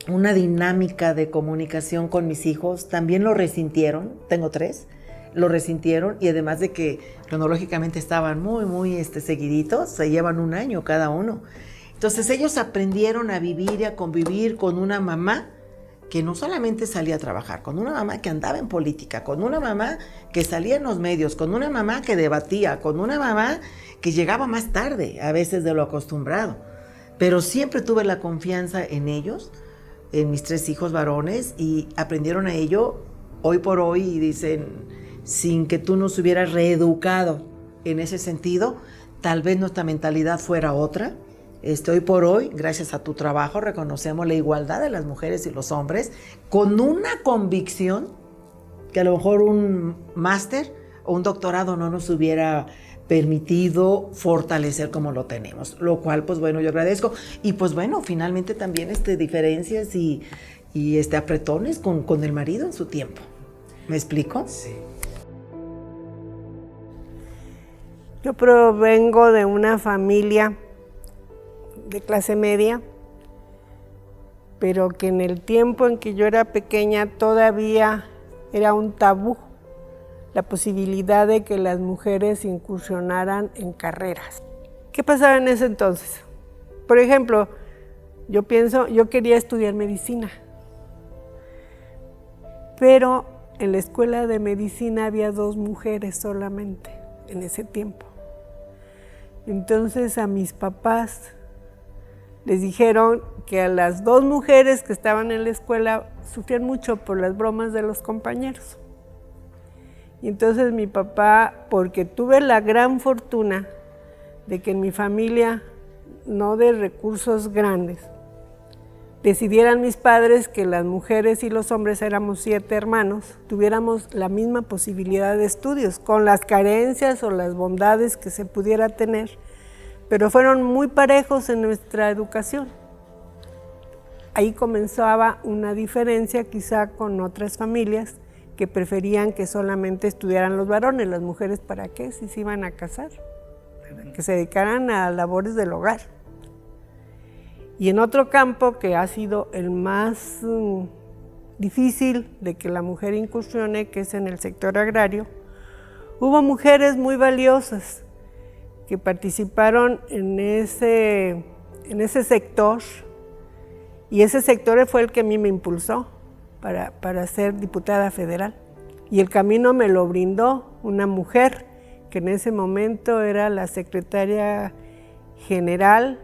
dinámica de comunicación con mis hijos, también lo resintieron, tengo 3, lo resintieron, y además de que cronológicamente estaban muy seguiditos, se llevan 1 año cada uno. Entonces ellos aprendieron a vivir y a convivir con una mamá que no solamente salía a trabajar, con una mamá que andaba en política, con una mamá que salía en los medios, con una mamá que debatía, con una mamá que llegaba más tarde a veces de lo acostumbrado. Pero siempre tuve la confianza en ellos, en mis 3 hijos varones, y aprendieron a ello hoy por hoy, y dicen, sin que tú nos hubieras reeducado en ese sentido, tal vez nuestra mentalidad fuera otra. Hoy por hoy, gracias a tu trabajo, reconocemos la igualdad de las mujeres y los hombres con una convicción que a lo mejor un máster un doctorado no nos hubiera permitido fortalecer como lo tenemos, lo cual pues bueno, yo agradezco. Y pues bueno, finalmente también diferencias y apretones con el marido en su tiempo. ¿Me explico? Sí. Yo provengo de una familia de clase media, pero que en el tiempo en que yo era pequeña todavía era un tabú la posibilidad de que las mujeres incursionaran en carreras. ¿Qué pasaba en ese entonces? Por ejemplo, yo quería estudiar medicina, pero en la escuela de medicina había 2 mujeres solamente en ese tiempo. Entonces a mis papás les dijeron que a las 2 mujeres que estaban en la escuela sufrían mucho por las bromas de los compañeros. Y entonces mi papá, porque tuve la gran fortuna de que en mi familia, no de recursos grandes, decidieran mis padres que las mujeres y los hombres, éramos 7 hermanos, tuviéramos la misma posibilidad de estudios, con las carencias o las bondades que se pudiera tener, pero fueron muy parejos en nuestra educación. Ahí comenzaba una diferencia quizá con otras familias que preferían que solamente estudiaran los varones. Las mujeres, ¿para qué? Si se iban a casar, que se dedicaran a labores del hogar. Y en otro campo que ha sido el más difícil de que la mujer incursione, que es en el sector agrario, hubo mujeres muy valiosas que participaron en ese sector, y ese sector fue el que a mí me impulsó para ser diputada federal. Y el camino me lo brindó una mujer que en ese momento era la secretaria general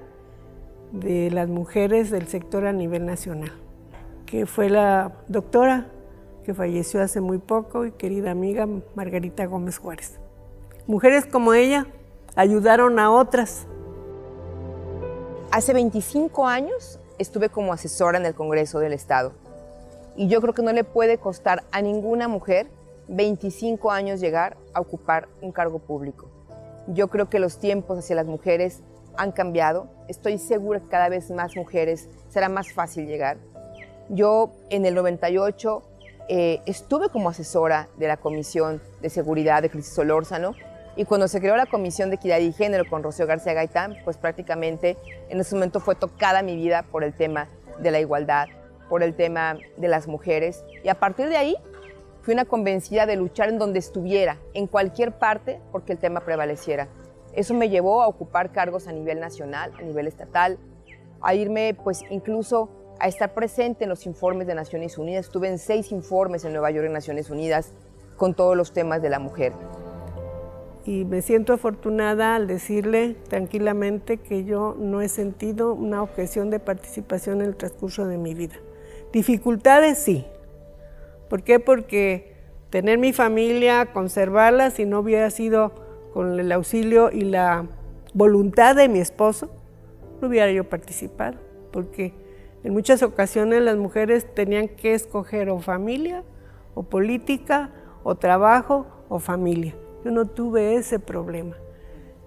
de las mujeres del sector a nivel nacional, que fue la doctora que falleció hace muy poco y querida amiga Margarita Gómez Juárez. Mujeres como ella ayudaron a otras. Hace 25 años estuve como asesora en el Congreso del Estado. Y yo creo que no le puede costar a ninguna mujer 25 años llegar a ocupar un cargo público. Yo creo que los tiempos hacia las mujeres han cambiado. Estoy segura que cada vez más mujeres será más fácil llegar. Yo en el 98 estuve como asesora de la Comisión de Seguridad de Crisis Solórzano, y cuando se creó la Comisión de Equidad y Género con Rocío García Gaitán, pues prácticamente en ese momento fue tocada mi vida por el tema de la igualdad, por el tema de las mujeres, y a partir de ahí fui una convencida de luchar en donde estuviera, en cualquier parte, porque el tema prevaleciera. Eso me llevó a ocupar cargos a nivel nacional, a nivel estatal, a irme pues incluso a estar presente en los informes de Naciones Unidas. Estuve en 6 informes en Nueva York en Naciones Unidas con todos los temas de la mujer. Y me siento afortunada al decirle tranquilamente que yo no he sentido una objeción de participación en el transcurso de mi vida. Dificultades sí. ¿Por qué? Porque tener mi familia, conservarla, si no hubiera sido con el auxilio y la voluntad de mi esposo, no hubiera yo participado. Porque en muchas ocasiones las mujeres tenían que escoger o familia, o política, o trabajo, o familia. Yo no tuve ese problema.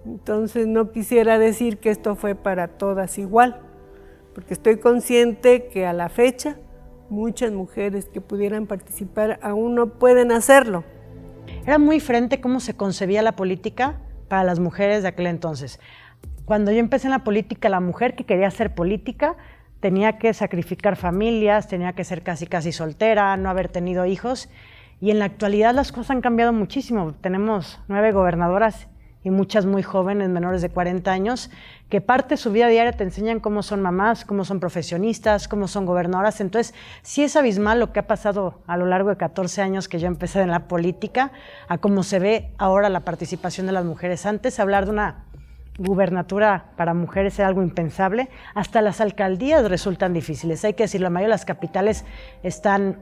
Entonces no quisiera decir que esto fue para todas igual, porque estoy consciente que a la fecha muchas mujeres que pudieran participar aún no pueden hacerlo. Era muy diferente cómo se concebía la política para las mujeres de aquel entonces. Cuando yo empecé en la política, la mujer que quería hacer política tenía que sacrificar familias, tenía que ser casi soltera, no haber tenido hijos. Y en la actualidad las cosas han cambiado muchísimo. Tenemos 9 gobernadoras y muchas muy jóvenes, menores de 40 años, que parte de su vida diaria te enseñan cómo son mamás, cómo son profesionistas, cómo son gobernadoras. Entonces, sí es abismal lo que ha pasado a lo largo de 14 años que yo empecé en la política, a cómo se ve ahora la participación de las mujeres. Antes, hablar de una gubernatura para mujeres era algo impensable. Hasta las alcaldías resultan difíciles. Hay que decirlo, la mayoría de las capitales están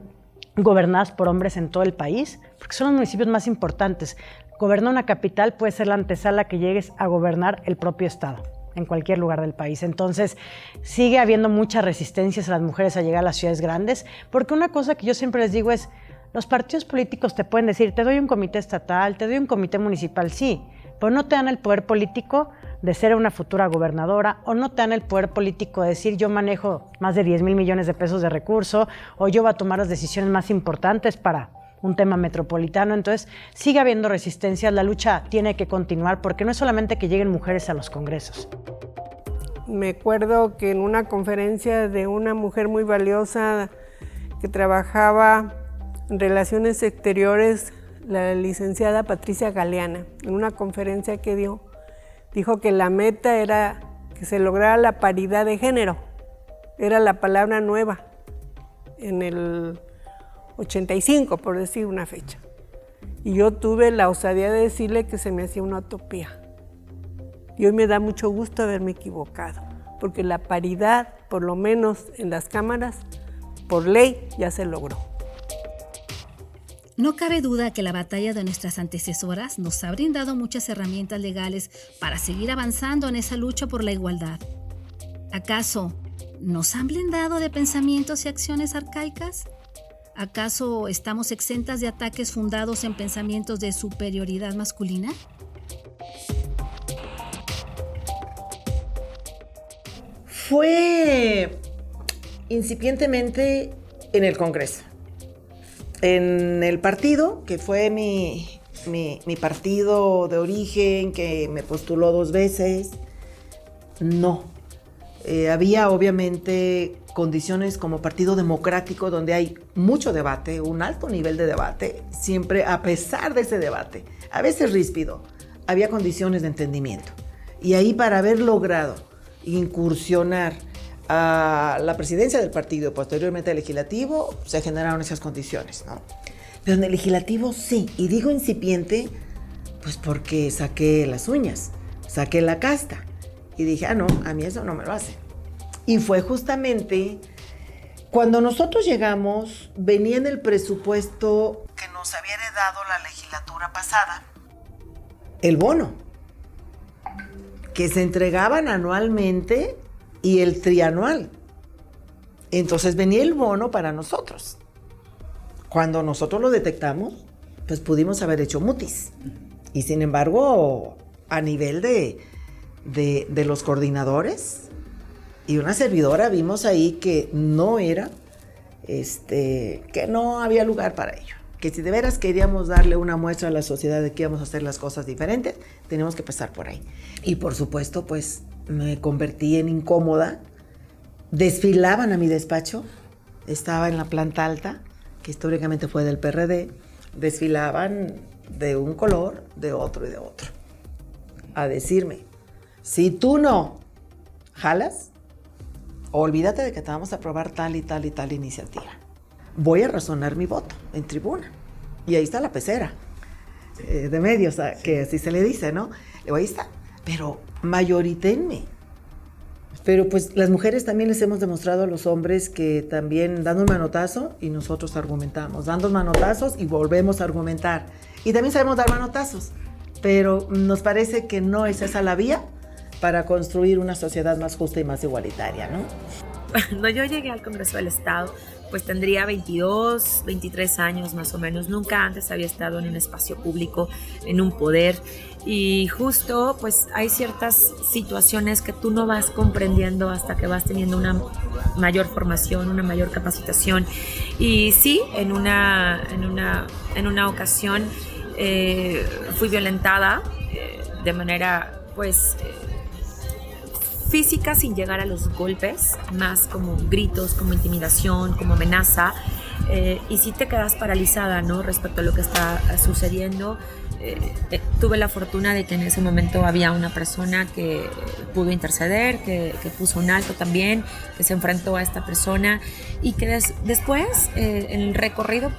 gobernadas por hombres en todo el país, porque son los municipios más importantes. Gobernar una capital puede ser la antesala que llegues a gobernar el propio estado, en cualquier lugar del país. Entonces, sigue habiendo muchas resistencias a las mujeres a llegar a las ciudades grandes, porque una cosa que yo siempre les digo es, Los partidos políticos te pueden decir, te doy un comité estatal, te doy un comité municipal, sí, pero no te dan el poder político de ser una futura gobernadora, o no te dan el poder político de decir yo manejo más de 10,000 millones de pesos de recursos, o yo voy a tomar las decisiones más importantes para un tema metropolitano. Entonces sigue habiendo resistencias, la lucha tiene que continuar, porque no es solamente que lleguen mujeres a los congresos. Me acuerdo que en una conferencia de una mujer muy valiosa que trabajaba en relaciones exteriores, la licenciada Patricia Galeana, en una conferencia que dio, dijo que la meta era que se lograra la paridad de género. Era la palabra nueva en el 85, por decir una fecha. Y yo tuve la osadía de decirle que se me hacía una utopía. Y hoy me da mucho gusto haberme equivocado, porque la paridad, por lo menos en las cámaras, por ley ya se logró. No cabe duda que la batalla de nuestras antecesoras nos ha brindado muchas herramientas legales para seguir avanzando en esa lucha por la igualdad. ¿Acaso nos han blindado de pensamientos y acciones arcaicas? ¿Acaso estamos exentas de ataques fundados en pensamientos de superioridad masculina? Fue incipientemente en el Congreso. En el partido, que fue mi partido de origen, que me postuló 2 veces, no. Había obviamente condiciones como Partido Democrático, donde hay mucho debate, un alto nivel de debate. Siempre, a pesar de ese debate, a veces ríspido, había condiciones de entendimiento. Y ahí, para haber logrado incursionar a la presidencia del partido, posteriormente al legislativo, se generaron esas condiciones, ¿no? Pero en el legislativo sí, y digo incipiente, pues porque saqué las uñas, saqué la casta, y dije, no, a mí eso no me lo hace. Y fue justamente cuando nosotros llegamos, venía en el presupuesto que nos había heredado la legislatura pasada, el bono, que se entregaban anualmente, y el trianual. Entonces venía el bono para nosotros. Cuando nosotros lo detectamos, pues pudimos haber hecho mutis. Y sin embargo, a nivel de los coordinadores y una servidora, vimos ahí que no era, que no había lugar para ello. Que si de veras queríamos darle una muestra a la sociedad de que íbamos a hacer las cosas diferentes, teníamos que pasar por ahí. Y por supuesto, pues me convertí en incómoda. Desfilaban a mi despacho, estaba en la planta alta, que históricamente fue del PRD, desfilaban de un color, de otro y de otro, a decirme, si tú no jalas, olvídate de que te vamos a aprobar tal y tal y tal iniciativa. Voy a razonar mi voto en tribuna. Y ahí está la pecera de medios, que así se le dice, ¿no? Ahí está. Pero mayoritenme. Pero pues las mujeres también les hemos demostrado a los hombres que también dando un manotazo y nosotros argumentamos, dando manotazos y volvemos a argumentar. Y también sabemos dar manotazos, pero nos parece que no es esa la vía para construir una sociedad más justa y más igualitaria, ¿no? Cuando yo llegué al Congreso del Estado, pues tendría 22, 23 años más o menos. Nunca antes había estado en un espacio público, en un poder. Y justo, pues hay ciertas situaciones que tú no vas comprendiendo hasta que vas teniendo una mayor formación, una mayor capacitación. Y sí, en una ocasión fui violentada de manera, pues, física, sin llegar a los golpes, más como gritos, como intimidación, como amenaza, y sí te quedas paralizada, ¿no? Respecto a lo que está sucediendo. Tuve la fortuna de que en ese momento había una persona que pudo interceder, que puso un alto también, que se enfrentó a esta persona, y que después, en el recorrido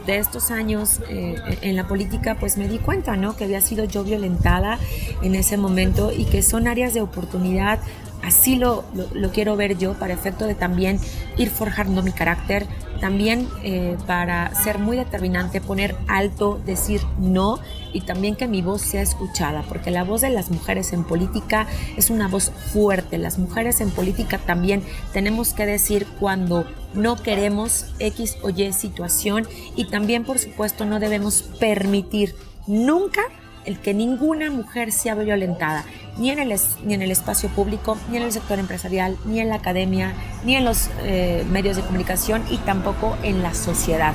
de estos años en la política, pues me di cuenta, ¿no? Que había sido yo violentada en ese momento y que son áreas de oportunidad así lo quiero ver yo, para efecto de también ir forjando mi carácter, también para ser muy determinante, poner alto, decir no, y también que mi voz sea escuchada, porque la voz de las mujeres en política es una voz fuerte. Las mujeres en política también tenemos que decir cuando no queremos X o Y situación, y también, por supuesto, no debemos permitir nunca el que ninguna mujer sea violentada, ni en el espacio público, ni en el sector empresarial, ni en la academia, ni en los medios de comunicación, y tampoco en la sociedad.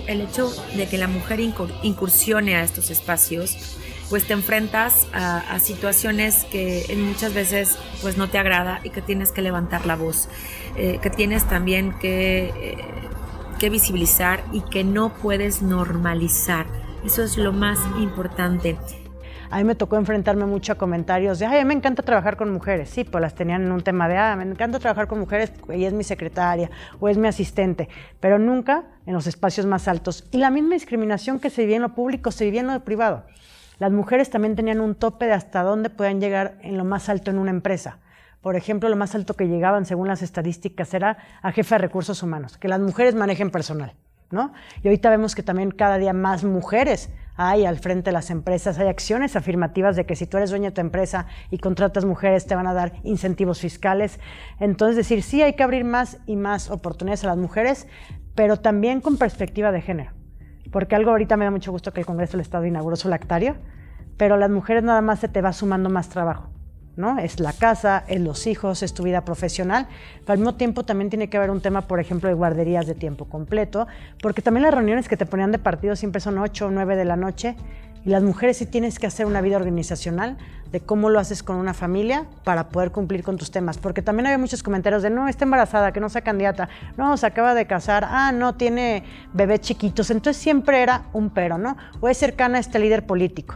El hecho de que la mujer incursione a estos espacios, pues te enfrentas a situaciones que muchas veces pues no te agrada, y que tienes que levantar la voz, que tienes también que visibilizar, y que no puedes normalizar. Eso es lo más importante. A mí me tocó enfrentarme mucho a comentarios de, ay, me encanta trabajar con mujeres. Sí, pues las tenían en un tema de, me encanta trabajar con mujeres, ella es mi secretaria o es mi asistente, pero nunca en los espacios más altos. Y la misma discriminación que se vivía en lo público, se vivía en lo privado. Las mujeres también tenían un tope de hasta dónde podían llegar en lo más alto en una empresa. Por ejemplo, lo más alto que llegaban, según las estadísticas, era a jefe de recursos humanos, que las mujeres manejen personal, ¿no? Y ahorita vemos que también cada día más mujeres hay al frente de las empresas, hay acciones afirmativas de que si tú eres dueño de tu empresa y contratas mujeres te van a dar incentivos fiscales. Entonces decir, sí, hay que abrir más y más oportunidades a las mujeres, pero también con perspectiva de género. Porque algo ahorita me da mucho gusto que el Congreso del Estado inauguró su lactario, pero las mujeres nada más se te va sumando más trabajo, ¿no? Es la casa, es los hijos, es tu vida profesional, pero al mismo tiempo también tiene que haber un tema, por ejemplo, de guarderías de tiempo completo, porque también las reuniones que te ponían de partido siempre son 8 o 9 de la noche, y las mujeres sí tienes que hacer una vida organizacional de cómo lo haces con una familia para poder cumplir con tus temas, porque también había muchos comentarios de, no, está embarazada, que no sea candidata, no, se acaba de casar, no, tiene bebés chiquitos, entonces siempre era un pero, ¿no? O es cercana a este líder político.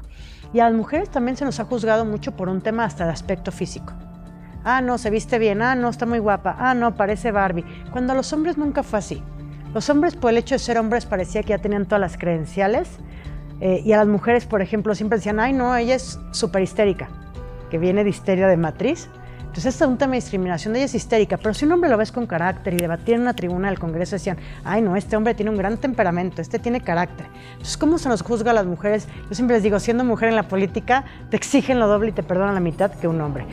Y a las mujeres también se nos ha juzgado mucho por un tema hasta de aspecto físico. No, se viste bien, no, está muy guapa, no, parece Barbie. Cuando a los hombres nunca fue así. Los hombres, por el hecho de ser hombres, parecía que ya tenían todas las credenciales, y a las mujeres, por ejemplo, siempre decían, ay, no, ella es súper histérica, que viene de histeria de matriz. Entonces, este es un tema de discriminación, ella es histérica, pero si un hombre lo ves con carácter y debatir en una tribuna del Congreso, decían, ay, no, este hombre tiene un gran temperamento, este tiene carácter. Entonces, ¿cómo se nos juzga a las mujeres? Yo siempre les digo, siendo mujer en la política, te exigen lo doble y te perdonan la mitad que un hombre.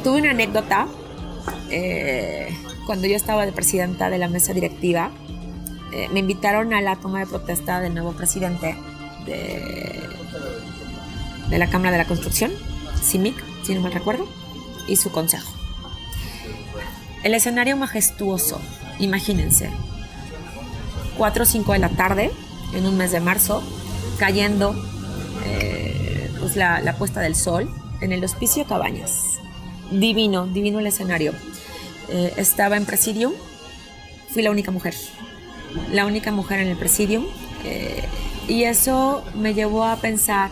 Tuve una anécdota cuando yo estaba de presidenta de la mesa directiva. Me invitaron a la toma de protesta del nuevo presidente de la Cámara de la Construcción, CIMIC, si no mal recuerdo, y su consejo. El escenario majestuoso, imagínense, 4 o 5 de la tarde, en un mes de marzo, cayendo pues la puesta del sol en el Hospicio Cabañas. Divino el escenario. Estaba en Presidium, fui la única mujer en el Presidium, y eso me llevó a pensar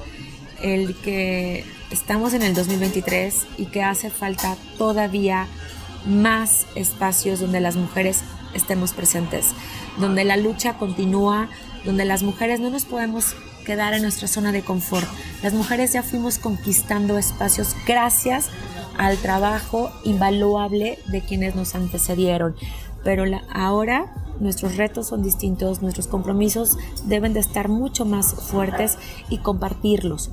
el que estamos en el 2023 y que hace falta todavía más espacios donde las mujeres estemos presentes, donde la lucha continúa, donde las mujeres no nos podemos quedar en nuestra zona de confort. Las mujeres ya fuimos conquistando espacios gracias al trabajo invaluable de quienes nos antecedieron, pero ahora nuestros retos son distintos, nuestros compromisos deben de estar mucho más fuertes, y compartirlos,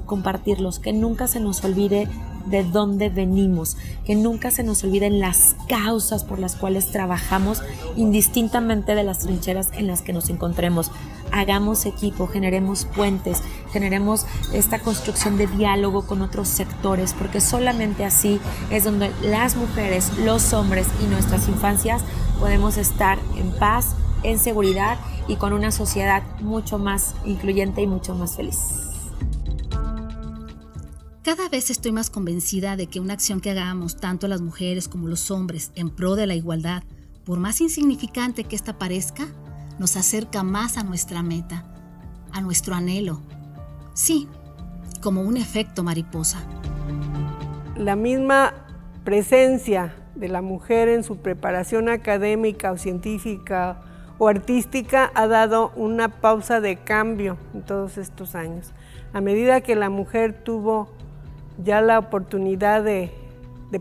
que nunca se nos olvide de dónde venimos, que nunca se nos olviden las causas por las cuales trabajamos, indistintamente de las trincheras en las que nos encontremos. Hagamos equipo, generemos puentes, generemos esta construcción de diálogo con otros sectores, porque solamente así es donde las mujeres, los hombres y nuestras infancias podemos estar en paz, en seguridad y con una sociedad mucho más incluyente y mucho más feliz. Cada vez estoy más convencida de que una acción que hagamos tanto las mujeres como los hombres en pro de la igualdad, por más insignificante que ésta parezca, nos acerca más a nuestra meta, a nuestro anhelo. Sí, como un efecto mariposa. La misma presencia de la mujer en su preparación académica o científica o artística ha dado una pausa de cambio en todos estos años. A medida que la mujer tuvo ya la oportunidad de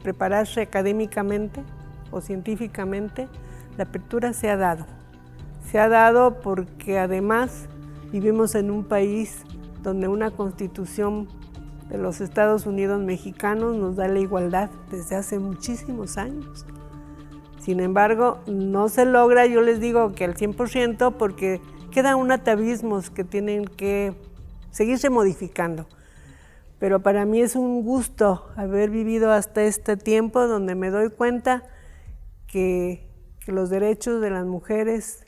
prepararse académicamente o científicamente, la apertura se ha dado. Se ha dado porque además vivimos en un país donde una constitución de los Estados Unidos mexicanos nos da la igualdad desde hace muchísimos años. Sin embargo, no se logra, yo les digo que al 100%, porque quedan atavismos que tienen que seguirse modificando. Pero para mí es un gusto haber vivido hasta este tiempo donde me doy cuenta que los derechos de las mujeres,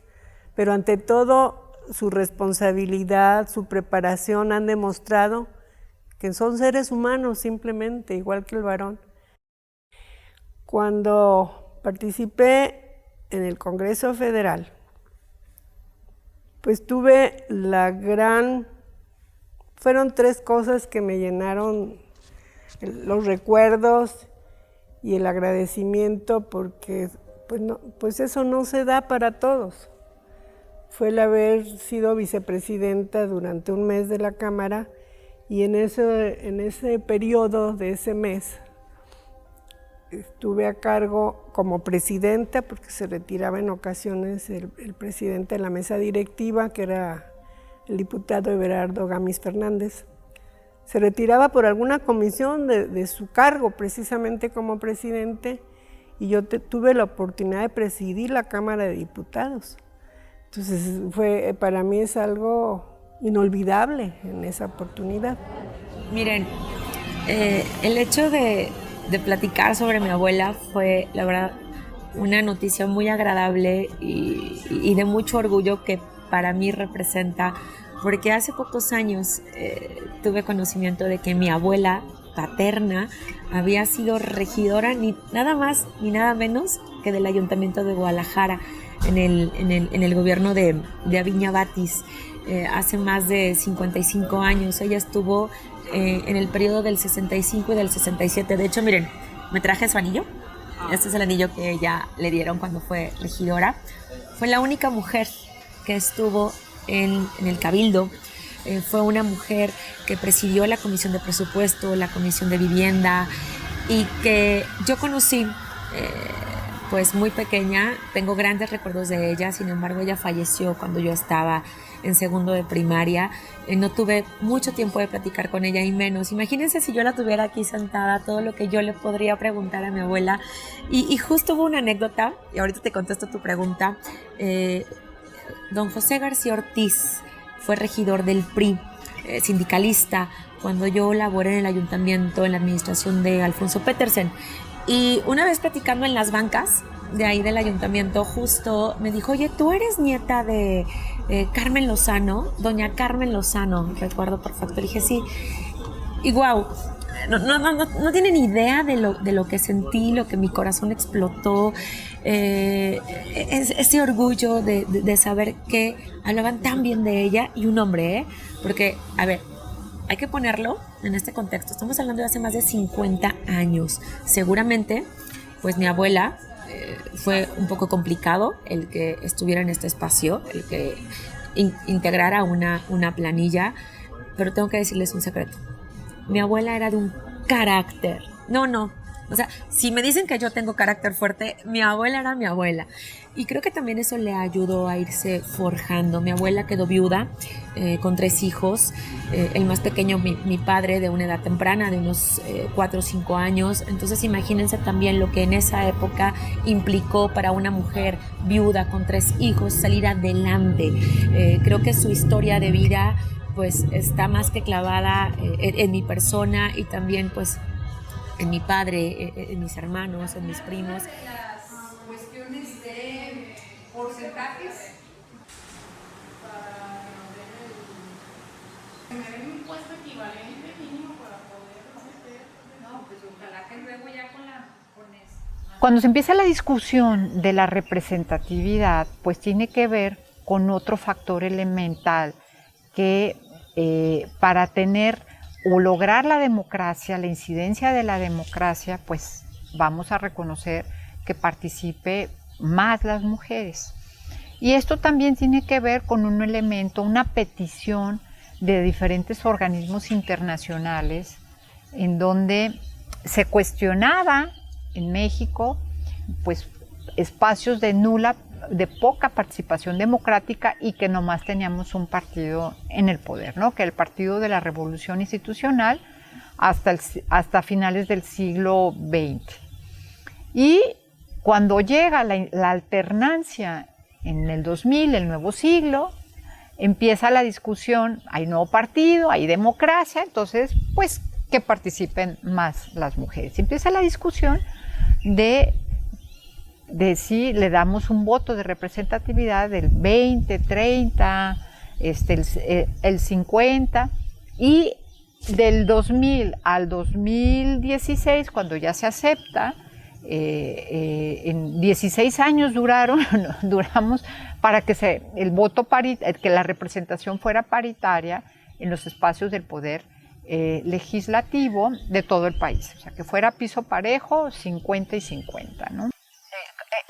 pero ante todo su responsabilidad, su preparación, han demostrado que son seres humanos simplemente, igual que el varón. Cuando participé en el Congreso Federal, pues tuve fueron 3 cosas que me llenaron los recuerdos y el agradecimiento, porque pues eso no se da para todos. Fue el haber sido vicepresidenta durante un mes de la Cámara, y en ese periodo de ese mes estuve a cargo como presidenta, porque se retiraba en ocasiones el presidente de la mesa directiva, que era el diputado Everardo Gamis Fernández. Se retiraba por alguna comisión de su cargo, precisamente como presidente, y yo tuve la oportunidad de presidir la Cámara de Diputados. Entonces para mí es algo inolvidable en esa oportunidad. Miren, el hecho de platicar sobre mi abuela fue, la verdad, una noticia muy agradable y de mucho orgullo que para mí representa, porque hace pocos años tuve conocimiento de que mi abuela paterna había sido regidora ni nada más ni nada menos que del Ayuntamiento de Guadalajara en el gobierno de Aviña Batis. Hace más de 55 años. Ella estuvo en el periodo del 65 y del 67. De hecho, miren, me traje su anillo. Este es el anillo que ella le dieron cuando fue regidora. Fue la única mujer que estuvo en el Cabildo. Fue una mujer que presidió la Comisión de Presupuesto, la Comisión de Vivienda, y que yo conocí pues muy pequeña. Tengo grandes recuerdos de ella. Sin embargo, ella falleció cuando yo estaba en segundo de primaria. No tuve mucho tiempo de platicar con ella, y menos. Imagínense si yo la tuviera aquí sentada, todo lo que yo le podría preguntar a mi abuela. Y justo hubo una anécdota, y ahorita te contesto tu pregunta. Don José García Ortiz fue regidor del PRI, sindicalista, cuando yo laboré en el ayuntamiento, en la administración de Alfonso Petersen. Y una vez platicando en las bancas de ahí del ayuntamiento, justo me dijo: oye, ¿tú eres nieta de Carmen Lozano? Doña Carmen Lozano, recuerdo perfecto. Le dije sí. Y wow, no tienen idea de lo que sentí, lo que mi corazón explotó. Ese orgullo de saber que hablaban tan bien de ella, y un hombre, porque, a ver, hay que ponerlo en este contexto. Estamos hablando de hace más de 50 años. Seguramente, pues mi abuela fue un poco complicado el que estuviera en este espacio, el que integrara una planilla, pero tengo que decirles un secreto. Mi abuela era de un carácter. No. O sea, si me dicen que yo tengo carácter fuerte, mi abuela era mi abuela. Y creo que también eso le ayudó a irse forjando. Mi abuela quedó viuda con 3 hijos. El más pequeño, mi padre, de una edad temprana, de unos 4 o 5 años. Entonces imagínense también lo que en esa época implicó para una mujer viuda con 3 hijos salir adelante. Creo que su historia de vida pues está más que clavada en mi persona, y también pues en mi padre, en mis hermanos, en mis primos. Las cuestiones de porcentajes para tener un impuesto equivalente mínimo para poder meter. No, pues ojalá que luego ya con eso. Cuando se empieza la discusión de la representatividad, pues tiene que ver con otro factor elemental que para tener o lograr la democracia, la incidencia de la democracia, pues vamos a reconocer que participe más las mujeres. Y esto también tiene que ver con un elemento, una petición de diferentes organismos internacionales en donde se cuestionaba en México pues espacios de poca participación democrática y que nomás teníamos un partido en el poder, ¿no? Que el Partido de la Revolución Institucional hasta finales del siglo XX. Y cuando llega la alternancia en el 2000, el nuevo siglo, empieza la discusión, hay nuevo partido, hay democracia, entonces pues que participen más las mujeres. Empieza la discusión de si le damos un voto de representatividad del 20, 30, el 50, y del 2000 al 2016, cuando ya se acepta, en 16 años duramos para que que la representación fuera paritaria en los espacios del poder legislativo de todo el país, o sea, que fuera piso parejo, 50 y 50, ¿no?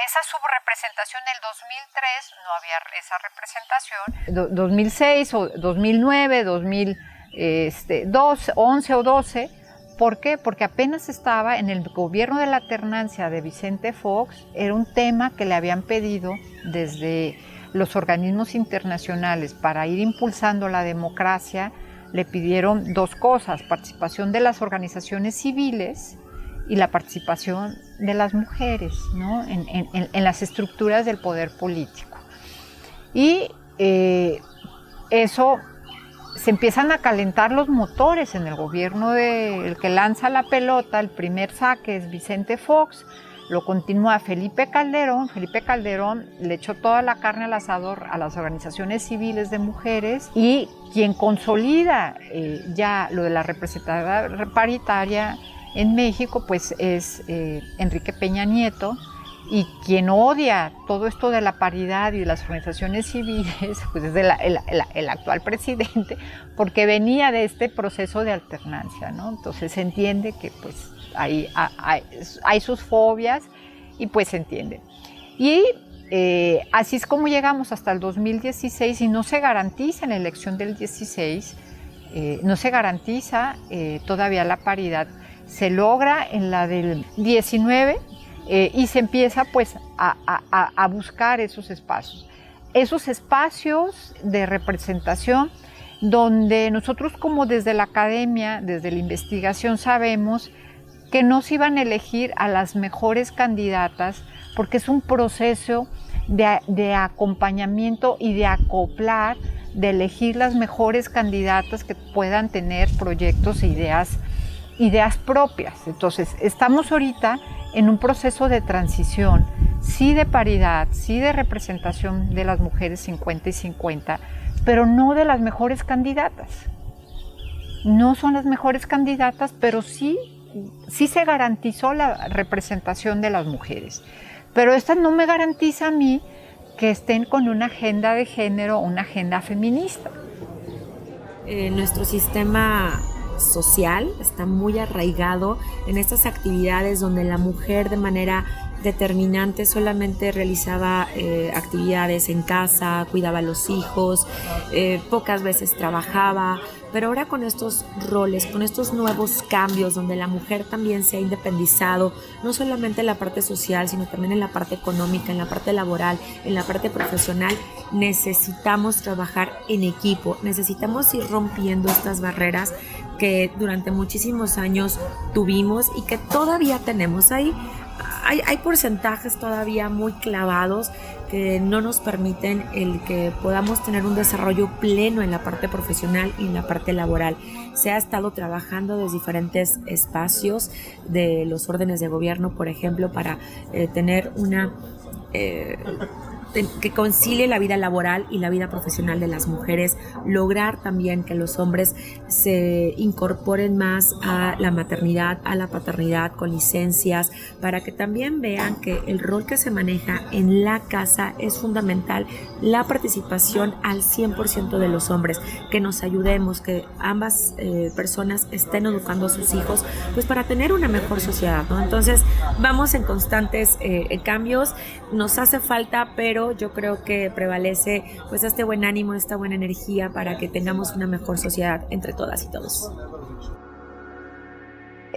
Esa subrepresentación del 2003 no había esa representación. 2006 o 2009, 2011 o 12. ¿Por qué? Porque apenas estaba en el gobierno de la alternancia de Vicente Fox, era un tema que le habían pedido desde los organismos internacionales para ir impulsando la democracia. Le pidieron dos cosas: participación de las organizaciones civiles y la participación de las mujeres, ¿no? en las estructuras del poder político. Y eso se empiezan a calentar los motores en el gobierno el que lanza la pelota, el primer saque es Vicente Fox, lo continúa Felipe Calderón. Felipe Calderón le echó toda la carne al asador a las organizaciones civiles de mujeres, y quien consolida ya lo de la representatividad paritaria en México pues es Enrique Peña Nieto, y quien odia todo esto de la paridad y de las organizaciones civiles pues es el actual presidente, porque venía de este proceso de alternancia, ¿no? Entonces se entiende que pues hay sus fobias y pues se entiende. Y así es como llegamos hasta el 2016 y no se garantiza en la elección del 16, no se garantiza todavía la paridad. Se logra en la del 19 y se empieza pues a buscar esos espacios de representación, donde nosotros como desde la academia, desde la investigación sabemos que no se iban a elegir a las mejores candidatas, porque es un proceso de acompañamiento y de acoplar, de elegir las mejores candidatas que puedan tener proyectos e ideas propias. Entonces, estamos ahorita en un proceso de transición, sí de paridad, sí de representación de las mujeres 50 y 50, pero no de las mejores candidatas. No son las mejores candidatas, pero sí se garantizó la representación de las mujeres. Pero esta no me garantiza a mí que estén con una agenda de género, una agenda feminista. Nuestro sistema social está muy arraigado en estas actividades donde la mujer de manera determinante solamente realizaba actividades en casa, cuidaba a los hijos, pocas veces trabajaba, pero ahora con estos roles, con estos nuevos cambios donde la mujer también se ha independizado, no solamente en la parte social, sino también en la parte económica, en la parte laboral, en la parte profesional, necesitamos trabajar en equipo, necesitamos ir rompiendo estas barreras que durante muchísimos años tuvimos y que todavía tenemos ahí. Hay porcentajes todavía muy clavados que no nos permiten el que podamos tener un desarrollo pleno en la parte profesional y en la parte laboral. Se ha estado trabajando desde diferentes espacios de los órdenes de gobierno, por ejemplo, para tener una que concilie la vida laboral y la vida profesional de las mujeres, lograr también que los hombres se incorporen más a la maternidad, a la paternidad con licencias, para que también vean que el rol que se maneja en la casa es fundamental, la participación al 100% de los hombres, que nos ayudemos, que ambas personas estén educando a sus hijos, pues para tener una mejor sociedad, ¿no? Entonces vamos en constantes cambios, nos hace falta, pero yo creo que prevalece pues este buen ánimo, esta buena energía para que tengamos una mejor sociedad entre todas y todos.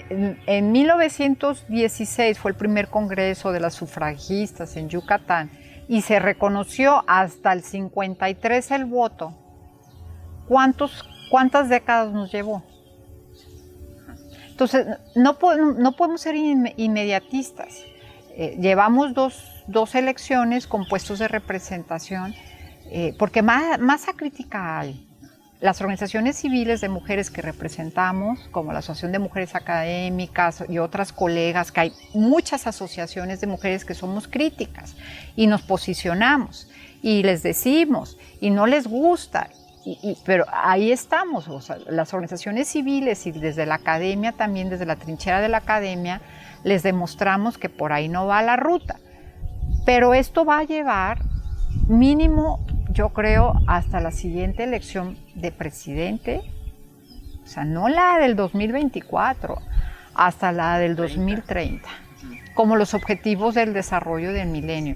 En 1916 fue el primer congreso de las sufragistas en Yucatán y se reconoció hasta el 53 el voto. ¿Cuántas décadas nos llevó? Entonces, no podemos ser inmediatistas. Llevamos dos elecciones con puestos de representación, porque masa crítica hay. Las organizaciones civiles de mujeres que representamos, como la Asociación de Mujeres Académicas y otras colegas, que hay muchas asociaciones de mujeres que somos críticas y nos posicionamos y les decimos y no les gusta, pero ahí estamos, o sea, las organizaciones civiles y desde la academia también, desde la trinchera de la academia, les demostramos que por ahí no va la ruta. Pero esto va a llevar mínimo, yo creo, hasta la siguiente elección de presidente, o sea, no la del 2024, hasta la del 2030, como los objetivos del desarrollo del milenio.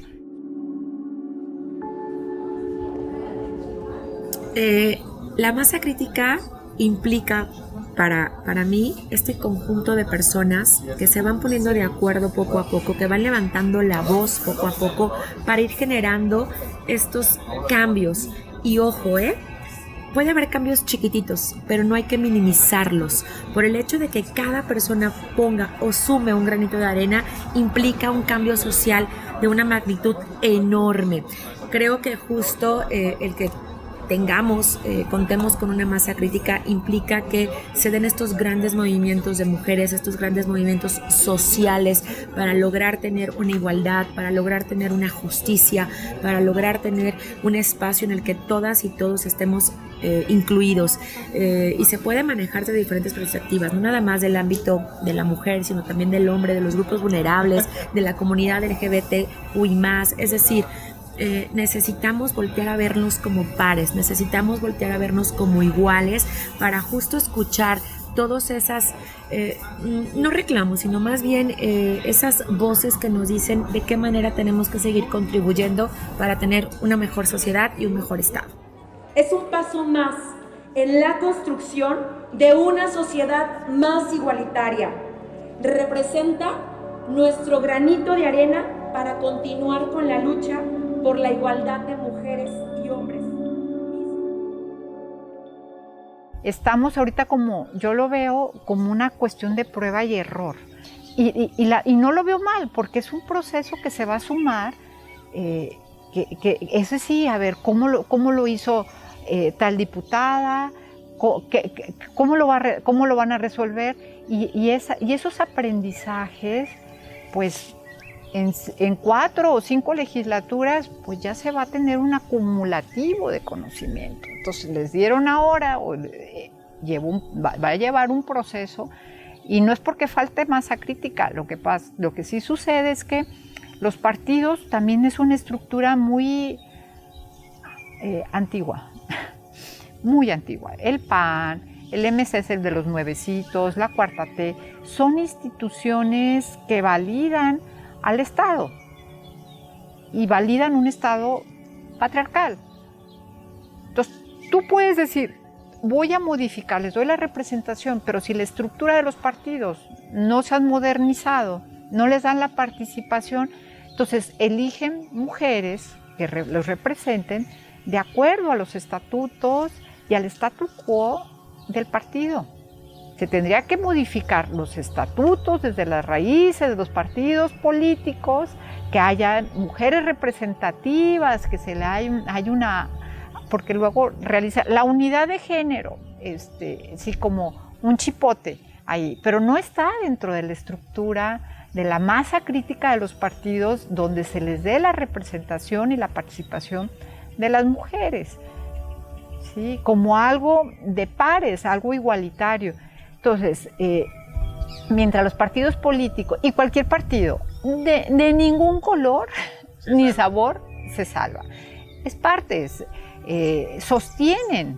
La masa crítica implica para mí este conjunto de personas que se van poniendo de acuerdo poco a poco, que van levantando la voz poco a poco para ir generando estos cambios. Y ojo, puede haber cambios chiquititos, pero no hay que minimizarlos. Por el hecho de que cada persona ponga o sume un granito de arena, implica un cambio social de una magnitud enorme. Creo que justo el que contemos con una masa crítica implica que se den estos grandes movimientos de mujeres, estos grandes movimientos sociales para lograr tener una igualdad, para lograr tener una justicia, para lograr tener un espacio en el que todas y todos estemos incluidos, y se puede manejar de diferentes perspectivas, no nada más del ámbito de la mujer, sino también del hombre, de los grupos vulnerables, de la comunidad LGBTQI+, es decir, necesitamos voltear a vernos como pares, necesitamos voltear a vernos como iguales para justo escuchar todas esas, no reclamos, sino más bien esas voces que nos dicen de qué manera tenemos que seguir contribuyendo para tener una mejor sociedad y un mejor estado. Es un paso más en la construcción de una sociedad más igualitaria. Representa nuestro granito de arena para continuar con la lucha por la igualdad de mujeres y hombres. Estamos ahorita, como yo lo veo, como una cuestión de prueba y error. Y no lo veo mal, porque es un proceso que se va a sumar, que ese sí, a ver, cómo lo hizo tal diputada, cómo lo van a resolver, y esos aprendizajes, pues en 4 o 5 legislaturas, pues ya se va a tener un acumulativo de conocimiento. Entonces les dieron ahora, va a llevar un proceso, y no es porque falte masa crítica. Lo que sí sucede es que los partidos también es una estructura muy antigua, muy antigua. El PAN, el MC es el de los nuevecitos, la Cuarta T, son instituciones que validan al Estado y validan un Estado patriarcal. Entonces, tú puedes decir, voy a modificar, les doy la representación, pero si la estructura de los partidos no se han modernizado, no les dan la participación, entonces eligen mujeres que los representen de acuerdo a los estatutos y al statu quo del partido. Se tendría que modificar los estatutos desde las raíces de los partidos políticos, que haya mujeres representativas, que hay una, porque luego realiza la unidad de género, sí, como un chipote ahí, pero no está dentro de la estructura de la masa crítica de los partidos donde se les dé la representación y la participación de las mujeres, ¿sí? Como algo de pares, algo igualitario. Entonces, mientras los partidos políticos, y cualquier partido, de ningún color ni sabor, se salva. Es partes, sostienen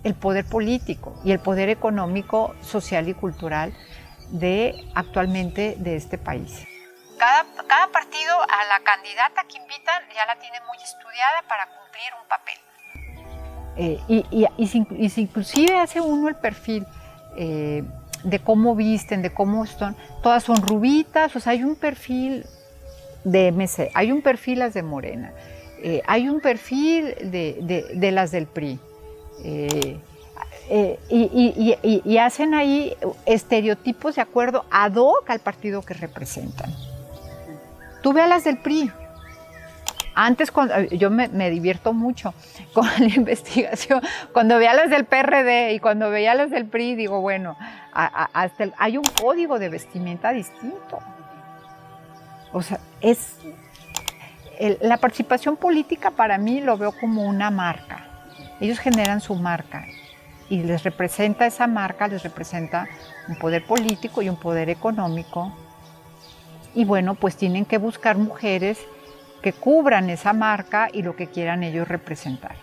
el poder político y el poder económico, social y cultural actualmente de este país. Cada partido a la candidata que invitan ya la tiene muy estudiada para cumplir un papel. Y si inclusive hace uno el perfil de cómo visten, de cómo están, todas son rubitas, o sea, hay un perfil de MC, hay un perfil las de Morena, hay un perfil de las del PRI. Y hacen ahí estereotipos de acuerdo ad hoc al partido que representan. Tú ve a las del PRI. Antes, yo me divierto mucho con la investigación. Cuando veía las del PRD y cuando veía las del PRI, digo, bueno, hay un código de vestimenta distinto. O sea, la participación política para mí lo veo como una marca. Ellos generan su marca y les representa esa marca, les representa un poder político y un poder económico. Y bueno, pues tienen que buscar mujeres que cubran esa marca y lo que quieran ellos representar.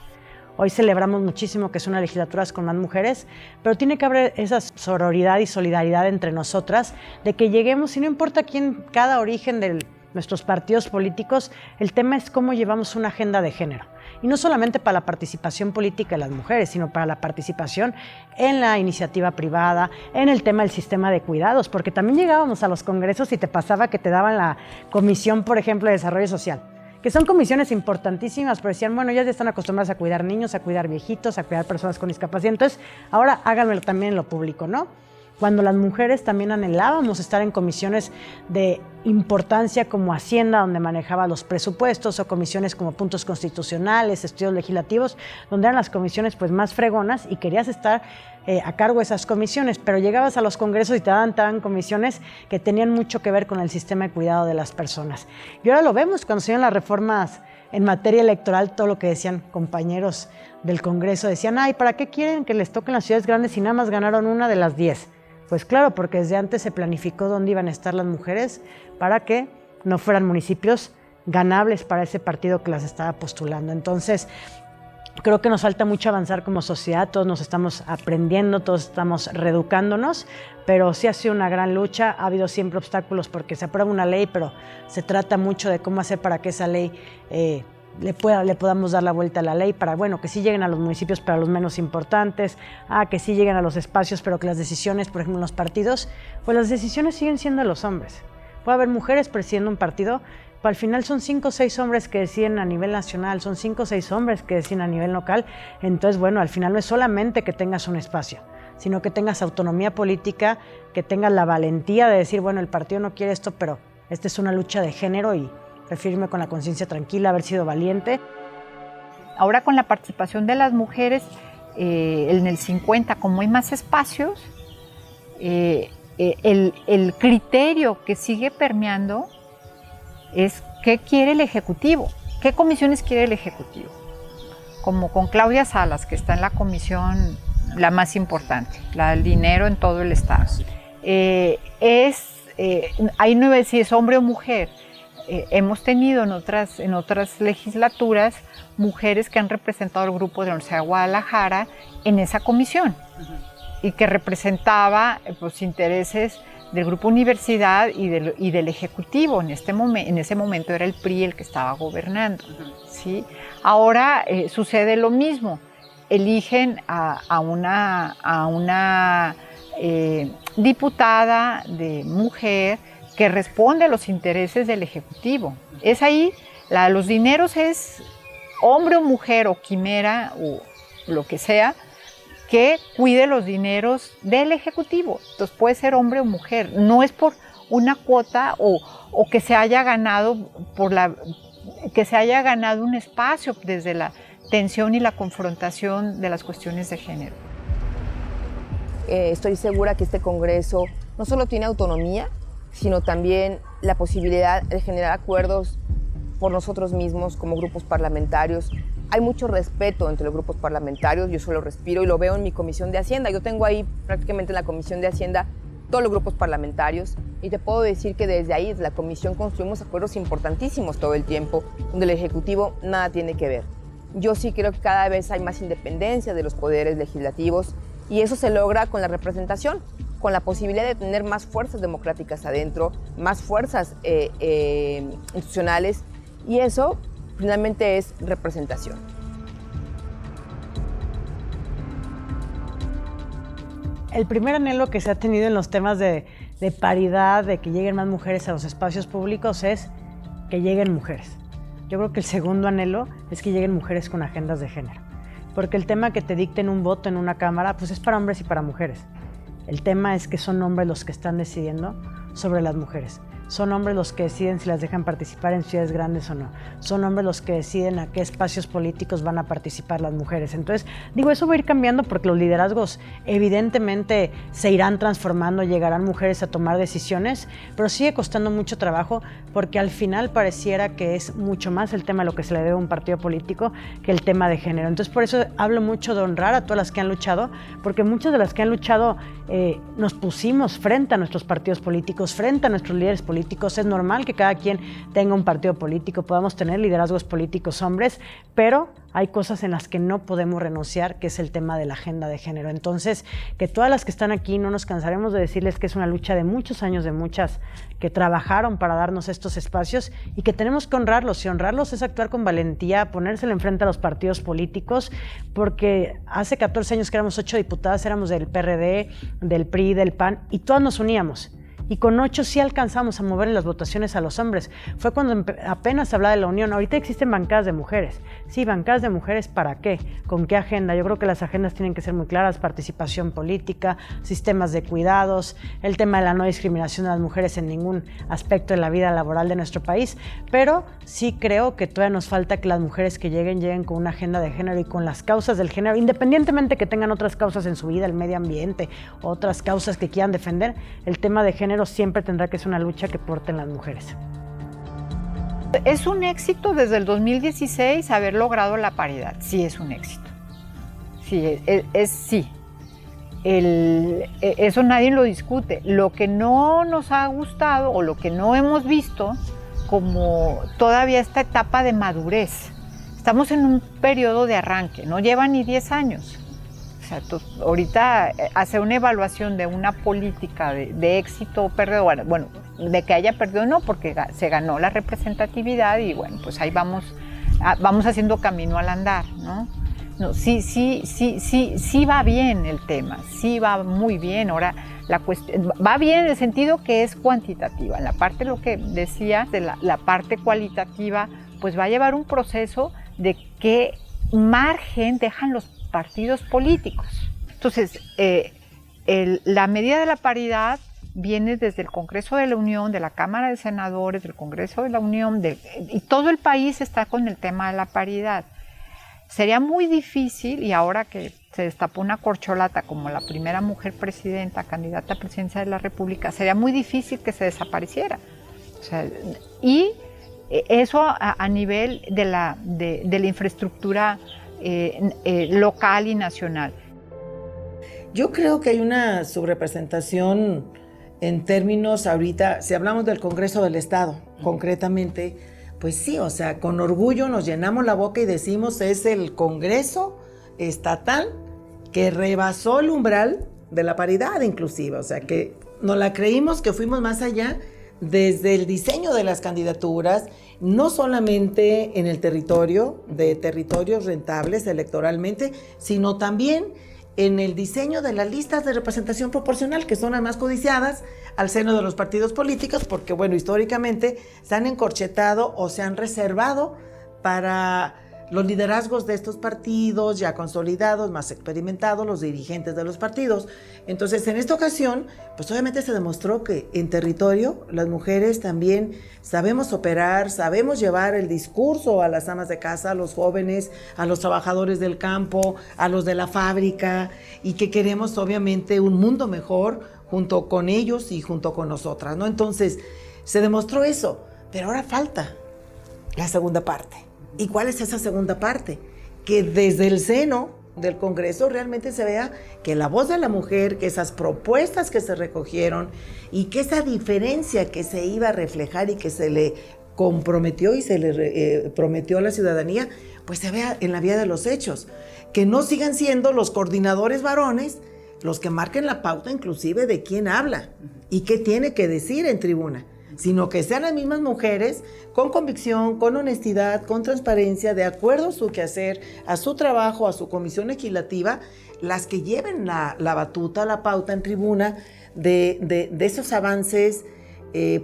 Hoy celebramos muchísimo que son unas legislaturas con más mujeres, pero tiene que haber esa sororidad y solidaridad entre nosotras, de que lleguemos, y no importa quién, cada origen de nuestros partidos políticos, el tema es cómo llevamos una agenda de género. Y no solamente para la participación política de las mujeres, sino para la participación en la iniciativa privada, en el tema del sistema de cuidados, porque también llegábamos a los congresos y te pasaba que te daban la comisión, por ejemplo, de desarrollo social, que son comisiones importantísimas, pero decían, bueno, ellas ya están acostumbradas a cuidar niños, a cuidar viejitos, a cuidar personas con discapacidad, entonces ahora háganmelo también en lo público, ¿no? Cuando las mujeres también anhelábamos estar en comisiones de importancia como Hacienda, donde manejaba los presupuestos, o comisiones como puntos constitucionales, estudios legislativos, donde eran las comisiones pues más fregonas y querías estar a cargo de esas comisiones, pero llegabas a los congresos y te daban comisiones que tenían mucho que ver con el sistema de cuidado de las personas. Y ahora lo vemos cuando se dieron las reformas en materia electoral, todo lo que decían compañeros del Congreso, decían, ay, ¿para qué quieren que les toquen las ciudades grandes si nada más ganaron una de las 10? Pues claro, porque desde antes se planificó dónde iban a estar las mujeres para que no fueran municipios ganables para ese partido que las estaba postulando. Entonces, creo que nos falta mucho avanzar como sociedad, todos nos estamos aprendiendo, todos estamos reeducándonos, pero sí ha sido una gran lucha, ha habido siempre obstáculos porque se aprueba una ley, pero se trata mucho de cómo hacer para que esa ley le podamos dar la vuelta a la ley para, bueno, que sí lleguen a los municipios, pero a los menos importantes, que sí lleguen a los espacios, pero que las decisiones, por ejemplo, en los partidos, pues las decisiones siguen siendo de los hombres. Puede haber mujeres presidiendo un partido, pero al final son 5 o 6 hombres que deciden a nivel nacional, son 5 o 6 hombres que deciden a nivel local, entonces, bueno, al final no es solamente que tengas un espacio, sino que tengas autonomía política, que tengas la valentía de decir, bueno, el partido no quiere esto, pero esta es una lucha de género y prefiero irme con la conciencia tranquila, haber sido valiente. Ahora con la participación de las mujeres en el 50, como hay más espacios, el criterio que sigue permeando es qué quiere el Ejecutivo, qué comisiones quiere el Ejecutivo. Como con Claudia Salas, que está en la comisión la más importante, la del dinero en todo el Estado. Ahí no es si es hombre o mujer. Hemos tenido en otras legislaturas mujeres que han representado el grupo de la Universidad de Guadalajara en esa comisión y que representaba los intereses del grupo universidad y del Ejecutivo. En ese momento era el PRI el que estaba gobernando, ¿sí? Ahora sucede lo mismo. Eligen a una diputada de mujer que responde a los intereses del Ejecutivo. Es ahí, los dineros es hombre o mujer o quimera o lo que sea, que cuide los dineros del Ejecutivo. Entonces puede ser hombre o mujer, no es por una cuota o que se haya ganado un espacio desde la tensión y la confrontación de las cuestiones de género. Estoy segura que este Congreso no solo tiene autonomía, sino también la posibilidad de generar acuerdos por nosotros mismos como grupos parlamentarios. Hay mucho respeto entre los grupos parlamentarios, yo eso lo respiro y lo veo en mi Comisión de Hacienda. Yo tengo ahí prácticamente en la Comisión de Hacienda todos los grupos parlamentarios y te puedo decir que desde ahí, desde la Comisión, construimos acuerdos importantísimos todo el tiempo, donde el Ejecutivo nada tiene que ver. Yo sí creo que cada vez hay más independencia de los poderes legislativos y eso se logra con la representación, con la posibilidad de tener más fuerzas democráticas adentro, más fuerzas institucionales, y eso finalmente es representación. El primer anhelo que se ha tenido en los temas de paridad, de que lleguen más mujeres a los espacios públicos, es que lleguen mujeres. Yo creo que el segundo anhelo es que lleguen mujeres con agendas de género, porque el tema que te dicten un voto en una cámara, pues es para hombres y para mujeres. El tema es que son hombres los que están decidiendo sobre las mujeres. Son hombres los que deciden si las dejan participar en ciudades grandes o no. Son hombres los que deciden a qué espacios políticos van a participar las mujeres. Entonces, digo, eso va a ir cambiando porque los liderazgos evidentemente se irán transformando, llegarán mujeres a tomar decisiones, pero sigue costando mucho trabajo porque al final pareciera que es mucho más el tema de lo que se le debe a un partido político que el tema de género. Entonces, por eso hablo mucho de honrar a todas las que han luchado, porque muchas de las que han luchado nos pusimos frente a nuestros partidos políticos, frente a nuestros líderes políticos. Es normal que cada quien tenga un partido político, podamos tener liderazgos políticos hombres, pero hay cosas en las que no podemos renunciar, que es el tema de la agenda de género. Entonces, que todas las que están aquí no nos cansaremos de decirles que es una lucha de muchos años, de muchas que trabajaron para darnos estos espacios y que tenemos que honrarlos. Y honrarlos es actuar con valentía, ponérselo enfrente a los partidos políticos, porque hace 14 años que éramos 8 diputadas, éramos del PRD, del PRI, del PAN, y todas nos uníamos. Y con 8 sí alcanzamos a mover en las votaciones a los hombres. Fue cuando apenas se hablaba de la unión. Ahorita existen bancadas de mujeres. Sí, bancadas de mujeres, ¿para qué? ¿Con qué agenda? Yo creo que las agendas tienen que ser muy claras: participación política, sistemas de cuidados, el tema de la no discriminación de las mujeres en ningún aspecto de la vida laboral de nuestro país. Pero sí creo que todavía nos falta que las mujeres que lleguen con una agenda de género y con las causas del género, independientemente que tengan otras causas en su vida, el medio ambiente, otras causas que quieran defender, el tema de género siempre tendrá que ser una lucha que porten las mujeres. Es un éxito desde el 2016 haber logrado la paridad. Sí, es un éxito. Sí, sí. Eso nadie lo discute. Lo que no nos ha gustado o lo que no hemos visto como todavía esta etapa de madurez. Estamos en un periodo de arranque, no lleva ni 10 años. O sea, ahorita hacer una evaluación de una política de éxito o pérdida, bueno, de que haya perdido no, porque se ganó la representatividad y bueno, pues ahí vamos haciendo camino al andar, ¿no? No, sí va bien el tema, sí va muy bien. Ahora la cuestión va bien en el sentido que es cuantitativa. En la parte, lo que decía de la parte cualitativa, pues va a llevar un proceso de qué margen dejan los partidos políticos. Entonces, la medida de la paridad viene desde el Congreso de la Unión, de la Cámara de Senadores, del Congreso de la Unión, y todo el país está con el tema de la paridad. Sería muy difícil, y ahora que se destapó una corcholata como la primera mujer presidenta, candidata a presidencia de la República, sería muy difícil que se desapareciera. O sea, y eso a nivel de la infraestructura local y nacional. Yo creo que hay una subrepresentación en términos, ahorita, si hablamos del Congreso del Estado, concretamente, pues sí, o sea, con orgullo nos llenamos la boca y decimos es el Congreso estatal que rebasó el umbral de la paridad inclusive, o sea, que nos la creímos, que fuimos más allá desde el diseño de las candidaturas, no solamente en el territorio, de territorios rentables electoralmente, sino también en el diseño de las listas de representación proporcional, que son las más codiciadas al seno de los partidos políticos, porque, bueno, históricamente se han encorchetado o se han reservado para los liderazgos de estos partidos ya consolidados, más experimentados, los dirigentes de los partidos. Entonces, en esta ocasión, pues obviamente se demostró que en territorio las mujeres también sabemos operar, sabemos llevar el discurso a las amas de casa, a los jóvenes, a los trabajadores del campo, a los de la fábrica, y que queremos obviamente un mundo mejor junto con ellos y junto con nosotras, ¿no? Entonces, se demostró eso, pero ahora falta la segunda parte. ¿Y cuál es esa segunda parte? Que desde el seno del Congreso realmente se vea que la voz de la mujer, que esas propuestas que se recogieron y que esa diferencia que se iba a reflejar y que se le comprometió y se le prometió a la ciudadanía, pues se vea en la vía de los hechos. Que no sigan siendo los coordinadores varones los que marquen la pauta inclusive de quién habla y qué tiene que decir en tribuna, sino que sean las mismas mujeres con convicción, con honestidad, con transparencia, de acuerdo a su quehacer, a su trabajo, a su comisión legislativa, las que lleven la batuta, la pauta en tribuna de esos avances,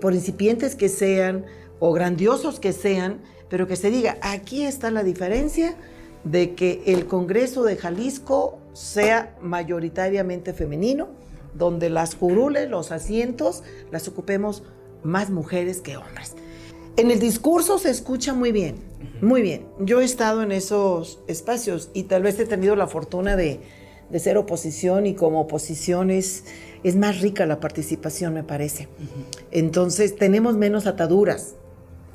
por incipientes que sean o grandiosos que sean, pero que se diga, aquí está la diferencia de que el Congreso de Jalisco sea mayoritariamente femenino, donde las curules, los asientos, las ocupemos más mujeres que hombres. En el discurso se escucha muy bien, muy bien. Yo he estado en esos espacios y tal vez he tenido la fortuna de ser oposición, y como oposición es más rica la participación, me parece. Entonces tenemos menos ataduras,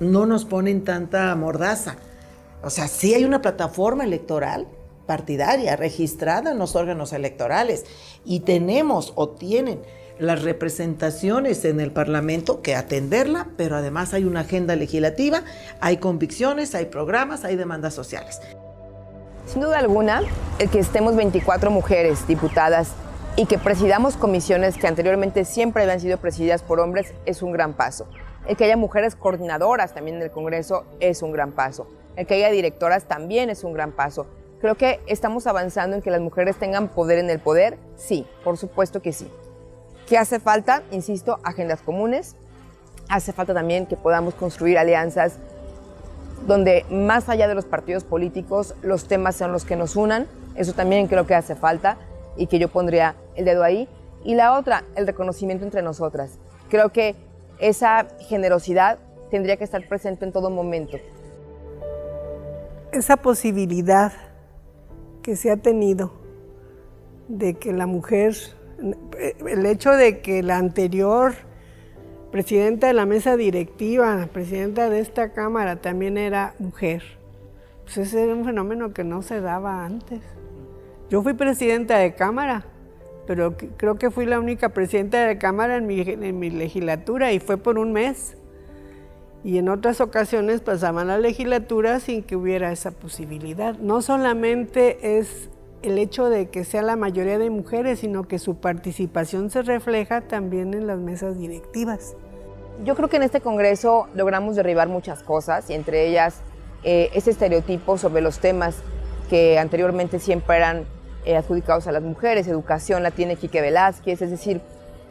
no nos ponen tanta mordaza. O sea, sí hay una plataforma electoral partidaria registrada en los órganos electorales y tenemos o tienen las representaciones en el Parlamento que atenderla, pero además hay una agenda legislativa, hay convicciones, hay programas, hay demandas sociales. Sin duda alguna, el que estemos 24 mujeres diputadas y que presidamos comisiones que anteriormente siempre habían sido presididas por hombres es un gran paso. El que haya mujeres coordinadoras también en el Congreso es un gran paso. El que haya directoras también es un gran paso. Creo que estamos avanzando en que las mujeres tengan poder en el poder. Sí, por supuesto que sí. ¿Qué hace falta? Insisto, agendas comunes. Hace falta también que podamos construir alianzas donde, más allá de los partidos políticos, los temas sean los que nos unan. Eso también creo que hace falta y que yo pondría el dedo ahí. Y la otra, el reconocimiento entre nosotras. Creo que esa generosidad tendría que estar presente en todo momento. Esa posibilidad que se ha tenido de que la mujer, el hecho de que la anterior presidenta de la mesa directiva, presidenta de esta Cámara, también era mujer, pues ese era un fenómeno que no se daba antes. Yo fui presidenta de Cámara, pero creo que fui la única presidenta de Cámara en mi legislatura, y fue por un mes. Y en otras ocasiones pasaban la legislatura sin que hubiera esa posibilidad. No solamente es el hecho de que sea la mayoría de mujeres, sino que su participación se refleja también en las mesas directivas. Yo creo que en este Congreso logramos derribar muchas cosas, y entre ellas ese estereotipo sobre los temas que anteriormente siempre eran adjudicados a las mujeres. Educación la tiene Quique Velázquez, es decir,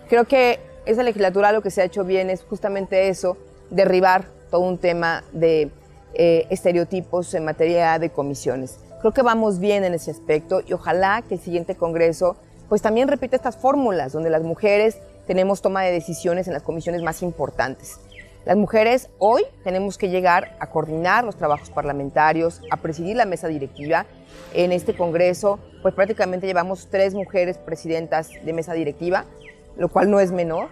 creo que esa legislatura lo que se ha hecho bien es justamente eso, derribar todo un tema de estereotipos en materia de comisiones. Creo que vamos bien en ese aspecto y ojalá que el siguiente Congreso pues también repita estas fórmulas donde las mujeres tenemos toma de decisiones en las comisiones más importantes. Las mujeres hoy tenemos que llegar a coordinar los trabajos parlamentarios, a presidir la mesa directiva. En este Congreso pues prácticamente llevamos 3 mujeres presidentas de mesa directiva, lo cual no es menor,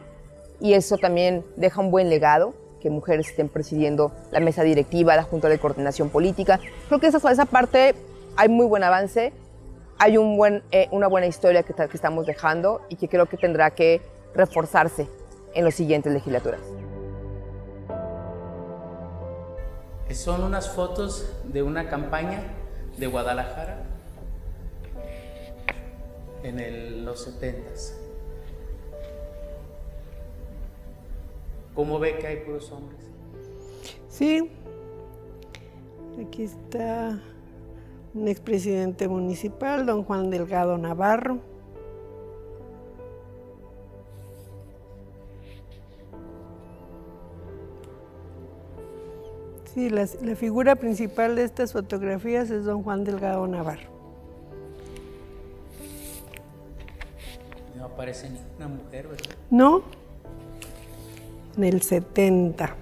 y eso también deja un buen legado, que mujeres estén presidiendo la mesa directiva, la Junta de Coordinación Política. Creo que esa parte hay muy buen avance, hay una buena historia que estamos dejando y que creo que tendrá que reforzarse en las siguientes legislaturas. Son unas fotos de una campaña de Guadalajara en los 70s. ¿Cómo ve que hay puros hombres? Sí, aquí está un expresidente municipal, don Juan Delgado Navarro. Sí, la figura principal de estas fotografías es don Juan Delgado Navarro. No aparece ninguna mujer, ¿verdad? No, en el 70.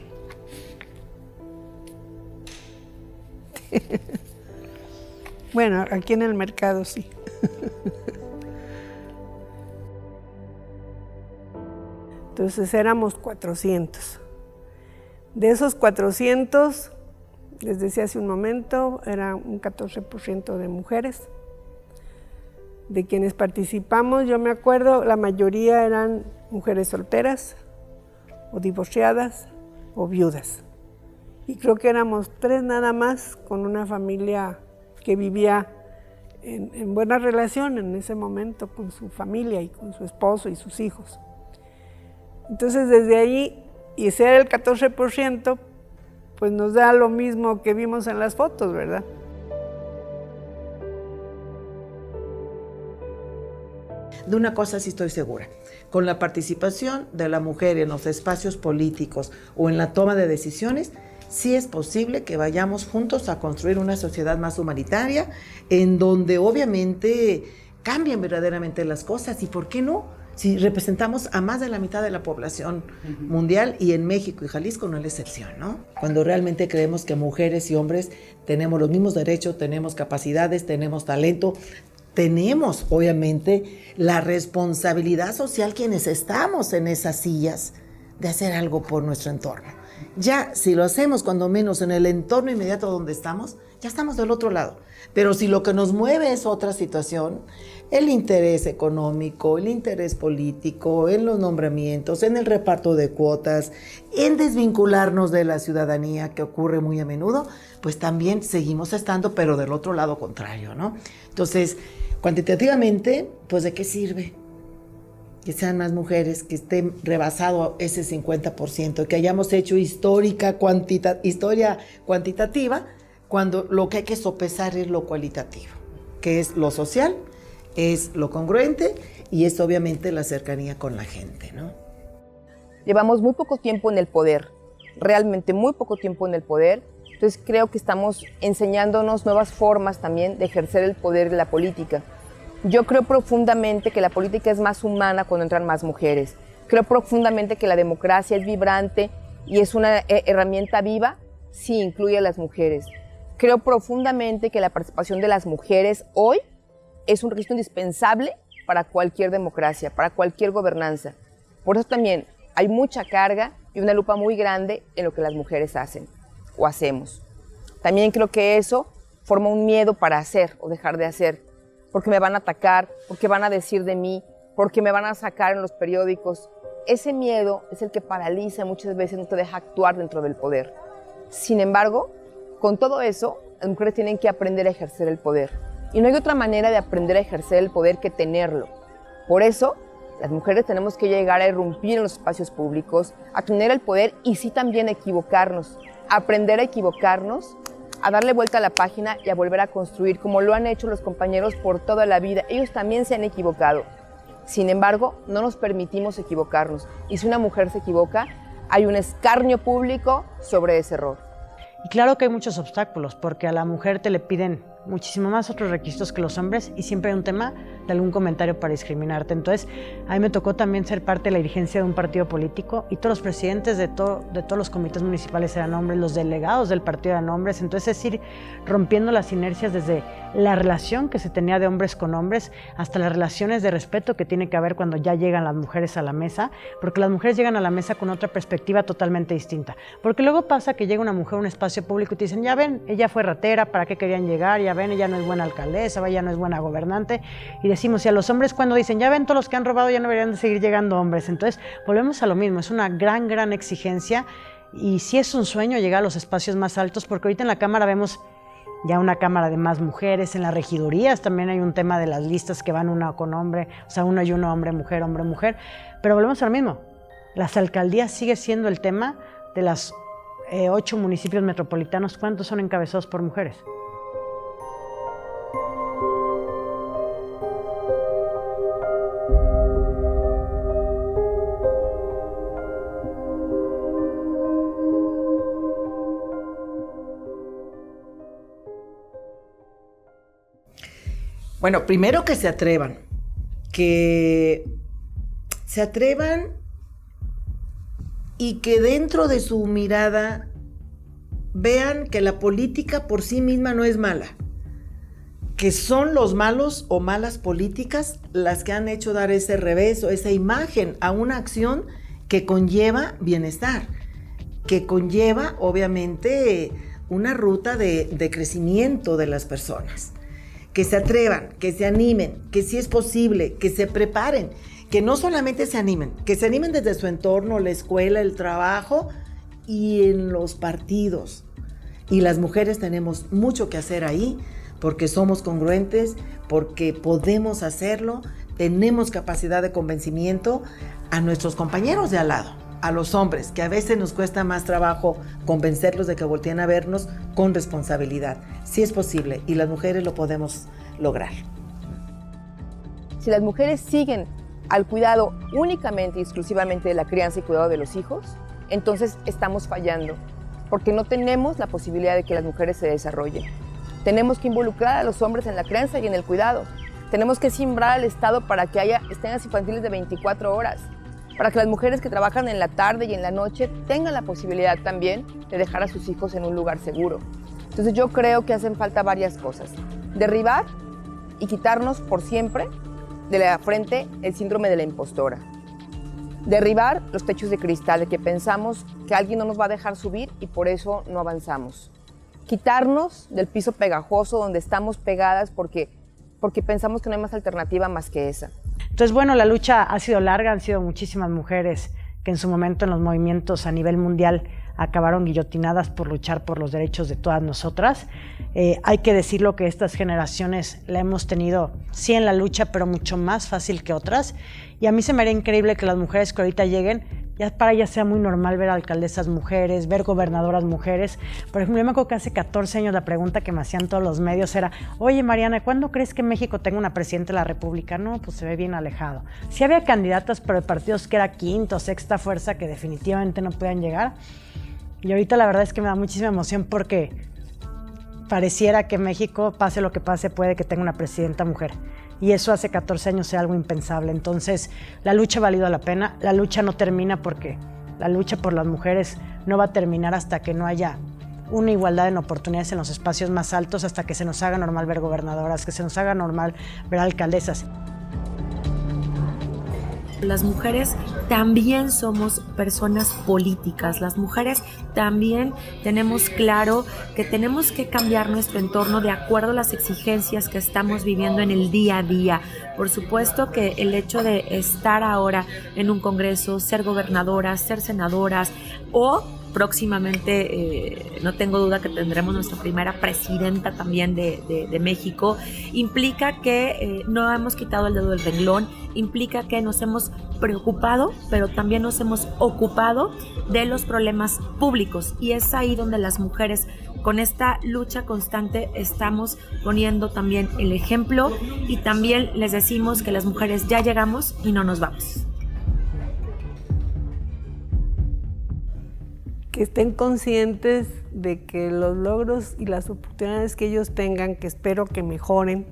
Bueno, aquí en el mercado sí. Entonces éramos 400. De esos 400, les decía hace un momento, era un 14% de mujeres. De quienes participamos, yo me acuerdo, la mayoría eran mujeres solteras, o divorciadas, o viudas. Y creo que éramos 3 nada más, con una familia que vivía en buena relación en ese momento con su familia y con su esposo y sus hijos. Entonces desde ahí, y ser el 14%, pues nos da lo mismo que vimos en las fotos, ¿verdad? De una cosa sí estoy segura, con la participación de la mujer en los espacios políticos o en la toma de decisiones, sí es posible que vayamos juntos a construir una sociedad más humanitaria, en donde obviamente cambien verdaderamente las cosas, y ¿por qué no? Si representamos a más de la mitad de la población mundial, y en México y Jalisco no es la excepción, ¿no? Cuando realmente creemos que mujeres y hombres tenemos los mismos derechos, tenemos capacidades, tenemos talento, tenemos obviamente la responsabilidad social quienes estamos en esas sillas de hacer algo por nuestro entorno. Ya si lo hacemos cuando menos en el entorno inmediato donde estamos, ya estamos del otro lado. Pero si lo que nos mueve es otra situación, el interés económico, el interés político, en los nombramientos, en el reparto de cuotas, en desvincularnos de la ciudadanía, que ocurre muy a menudo, pues también seguimos estando, pero del otro lado contrario, ¿no? Entonces, cuantitativamente, pues ¿de qué sirve? Que sean más mujeres, que estén rebasado ese 50%, que hayamos hecho historia cuantitativa, cuando lo que hay que sopesar es lo cualitativo, que es lo social, es lo congruente y es obviamente la cercanía con la gente, ¿no? Llevamos muy poco tiempo en el poder, realmente muy poco tiempo en el poder, entonces creo que estamos enseñándonos nuevas formas también de ejercer el poder de la política. Yo creo profundamente que la política es más humana cuando entran más mujeres. Creo profundamente que la democracia es vibrante y es una herramienta viva si incluye a las mujeres. Creo profundamente que la participación de las mujeres hoy es un requisito indispensable para cualquier democracia, para cualquier gobernanza. Por eso también hay mucha carga y una lupa muy grande en lo que las mujeres hacen o hacemos. También creo que eso forma un miedo para hacer o dejar de hacer, porque me van a atacar, porque van a decir de mí, porque me van a sacar en los periódicos. Ese miedo es el que paraliza muchas veces, no te deja actuar dentro del poder. Sin embargo, con todo eso, las mujeres tienen que aprender a ejercer el poder. Y no hay otra manera de aprender a ejercer el poder que tenerlo. Por eso, las mujeres tenemos que llegar a irrumpir en los espacios públicos, a tener el poder y sí también equivocarnos, aprender a equivocarnos, a darle vuelta a la página y a volver a construir, como lo han hecho los compañeros por toda la vida. Ellos también se han equivocado. Sin embargo, no nos permitimos equivocarnos. Y si una mujer se equivoca, hay un escarnio público sobre ese error. Y claro que hay muchos obstáculos, porque a la mujer te le piden muchísimo más otros requisitos que los hombres y siempre hay un tema de algún comentario para discriminarte. Entonces, a mí me tocó también ser parte de la dirigencia de un partido político y todos los presidentes de todos los comités municipales eran hombres, los delegados del partido eran hombres. Entonces, es ir rompiendo las inercias desde la relación que se tenía de hombres con hombres hasta las relaciones de respeto que tiene que haber cuando ya llegan las mujeres a la mesa, porque las mujeres llegan a la mesa con otra perspectiva totalmente distinta. Porque luego pasa que llega una mujer a un espacio público y te dicen, ya ven, ella fue ratera, ¿para qué querían llegar? Ya ven, ella no es buena alcaldesa, ella no es buena gobernante. Y decimos, y a los hombres cuando dicen, ya ven, todos los que han robado ya no deberían de seguir llegando hombres. Entonces, volvemos a lo mismo, es una gran exigencia y sí es un sueño llegar a los espacios más altos, porque ahorita en la Cámara vemos ya una Cámara de más mujeres, en las regidurías también hay un tema de las listas que van una con hombre, o sea, uno y uno, hombre, mujer, pero volvemos a lo mismo, las alcaldías sigue siendo el tema de las 8 municipios metropolitanos, ¿cuántos son encabezados por mujeres? Bueno, primero que se atrevan y que dentro de su mirada vean que la política por sí misma no es mala, que son los malos o malas políticas las que han hecho dar ese revés o esa imagen a una acción que conlleva bienestar, que conlleva obviamente una ruta de crecimiento de las personas. Que se atrevan, que se animen, que sí es posible, que se preparen, que no solamente se animen, que se animen desde su entorno, la escuela, el trabajo y en los partidos. Y las mujeres tenemos mucho que hacer ahí, porque somos congruentes, porque podemos hacerlo, tenemos capacidad de convencimiento a nuestros compañeros de al lado, a los hombres, que a veces nos cuesta más trabajo convencerlos de que volteen a vernos con responsabilidad. Sí es posible y las mujeres lo podemos lograr. Si las mujeres siguen al cuidado únicamente y exclusivamente de la crianza y cuidado de los hijos, entonces estamos fallando, porque no tenemos la posibilidad de que las mujeres se desarrollen. Tenemos que involucrar a los hombres en la crianza y en el cuidado. Tenemos que simbrar al Estado para que haya estancias infantiles de 24 horas, para que las mujeres que trabajan en la tarde y en la noche tengan la posibilidad también de dejar a sus hijos en un lugar seguro. Entonces yo creo que hacen falta varias cosas. Derribar y quitarnos por siempre de la frente el síndrome de la impostora. Derribar los techos de cristal de que pensamos que alguien no nos va a dejar subir y por eso no avanzamos. Quitarnos del piso pegajoso donde estamos pegadas porque pensamos que no hay más alternativa más que esa. Entonces, bueno, la lucha ha sido larga, han sido muchísimas mujeres que en su momento en los movimientos a nivel mundial acabaron guillotinadas por luchar por los derechos de todas nosotras. Hay que decirlo que estas generaciones la hemos tenido, sí en la lucha, pero mucho más fácil que otras. Y a mí se me haría increíble que las mujeres que ahorita lleguen, ya para ellas sea muy normal ver alcaldesas mujeres, ver gobernadoras mujeres. Por ejemplo, yo me acuerdo que hace 14 años la pregunta que me hacían todos los medios era: oye, Mariana, ¿cuándo crees que México tenga una presidenta de la República? No, pues se ve bien alejado. Sí había candidatas, pero de partidos que era quinta o sexta fuerza que definitivamente no podían llegar. Y ahorita la verdad es que me da muchísima emoción porque pareciera que México, pase lo que pase, puede que tenga una presidenta mujer. Y eso hace 14 años era algo impensable. Entonces, la lucha ha valido la pena. La lucha no termina porque la lucha por las mujeres no va a terminar hasta que no haya una igualdad en oportunidades en los espacios más altos, hasta que se nos haga normal ver gobernadoras, que se nos haga normal ver alcaldesas. Las mujeres también somos personas políticas, las mujeres también tenemos claro que tenemos que cambiar nuestro entorno de acuerdo a las exigencias que estamos viviendo en el día a día. Por supuesto que el hecho de estar ahora en un congreso, ser gobernadoras, ser senadoras o próximamente, no tengo duda que tendremos nuestra primera presidenta también de México, implica que no hemos quitado el dedo del renglón, implica que nos hemos preocupado, pero también nos hemos ocupado de los problemas públicos. Y es ahí donde las mujeres, con esta lucha constante, estamos poniendo también el ejemplo y también les decimos que las mujeres ya llegamos y no nos vamos. Que estén conscientes de que los logros y las oportunidades que ellos tengan, que espero que mejoren,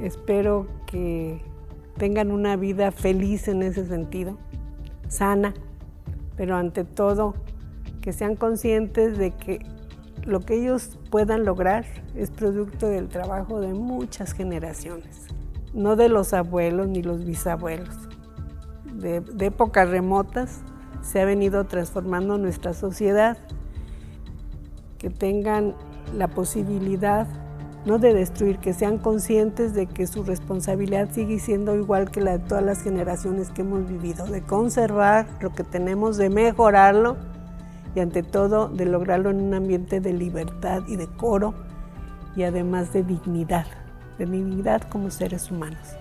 espero que tengan una vida feliz en ese sentido, sana, pero ante todo que sean conscientes de que lo que ellos puedan lograr es producto del trabajo de muchas generaciones, no de los abuelos ni los bisabuelos. De épocas remotas se ha venido transformando nuestra sociedad, que tengan la posibilidad no de destruir, que sean conscientes de que su responsabilidad sigue siendo igual que la de todas las generaciones que hemos vivido, de conservar lo que tenemos, de mejorarlo y ante todo de lograrlo en un ambiente de libertad y decoro y además de dignidad como seres humanos.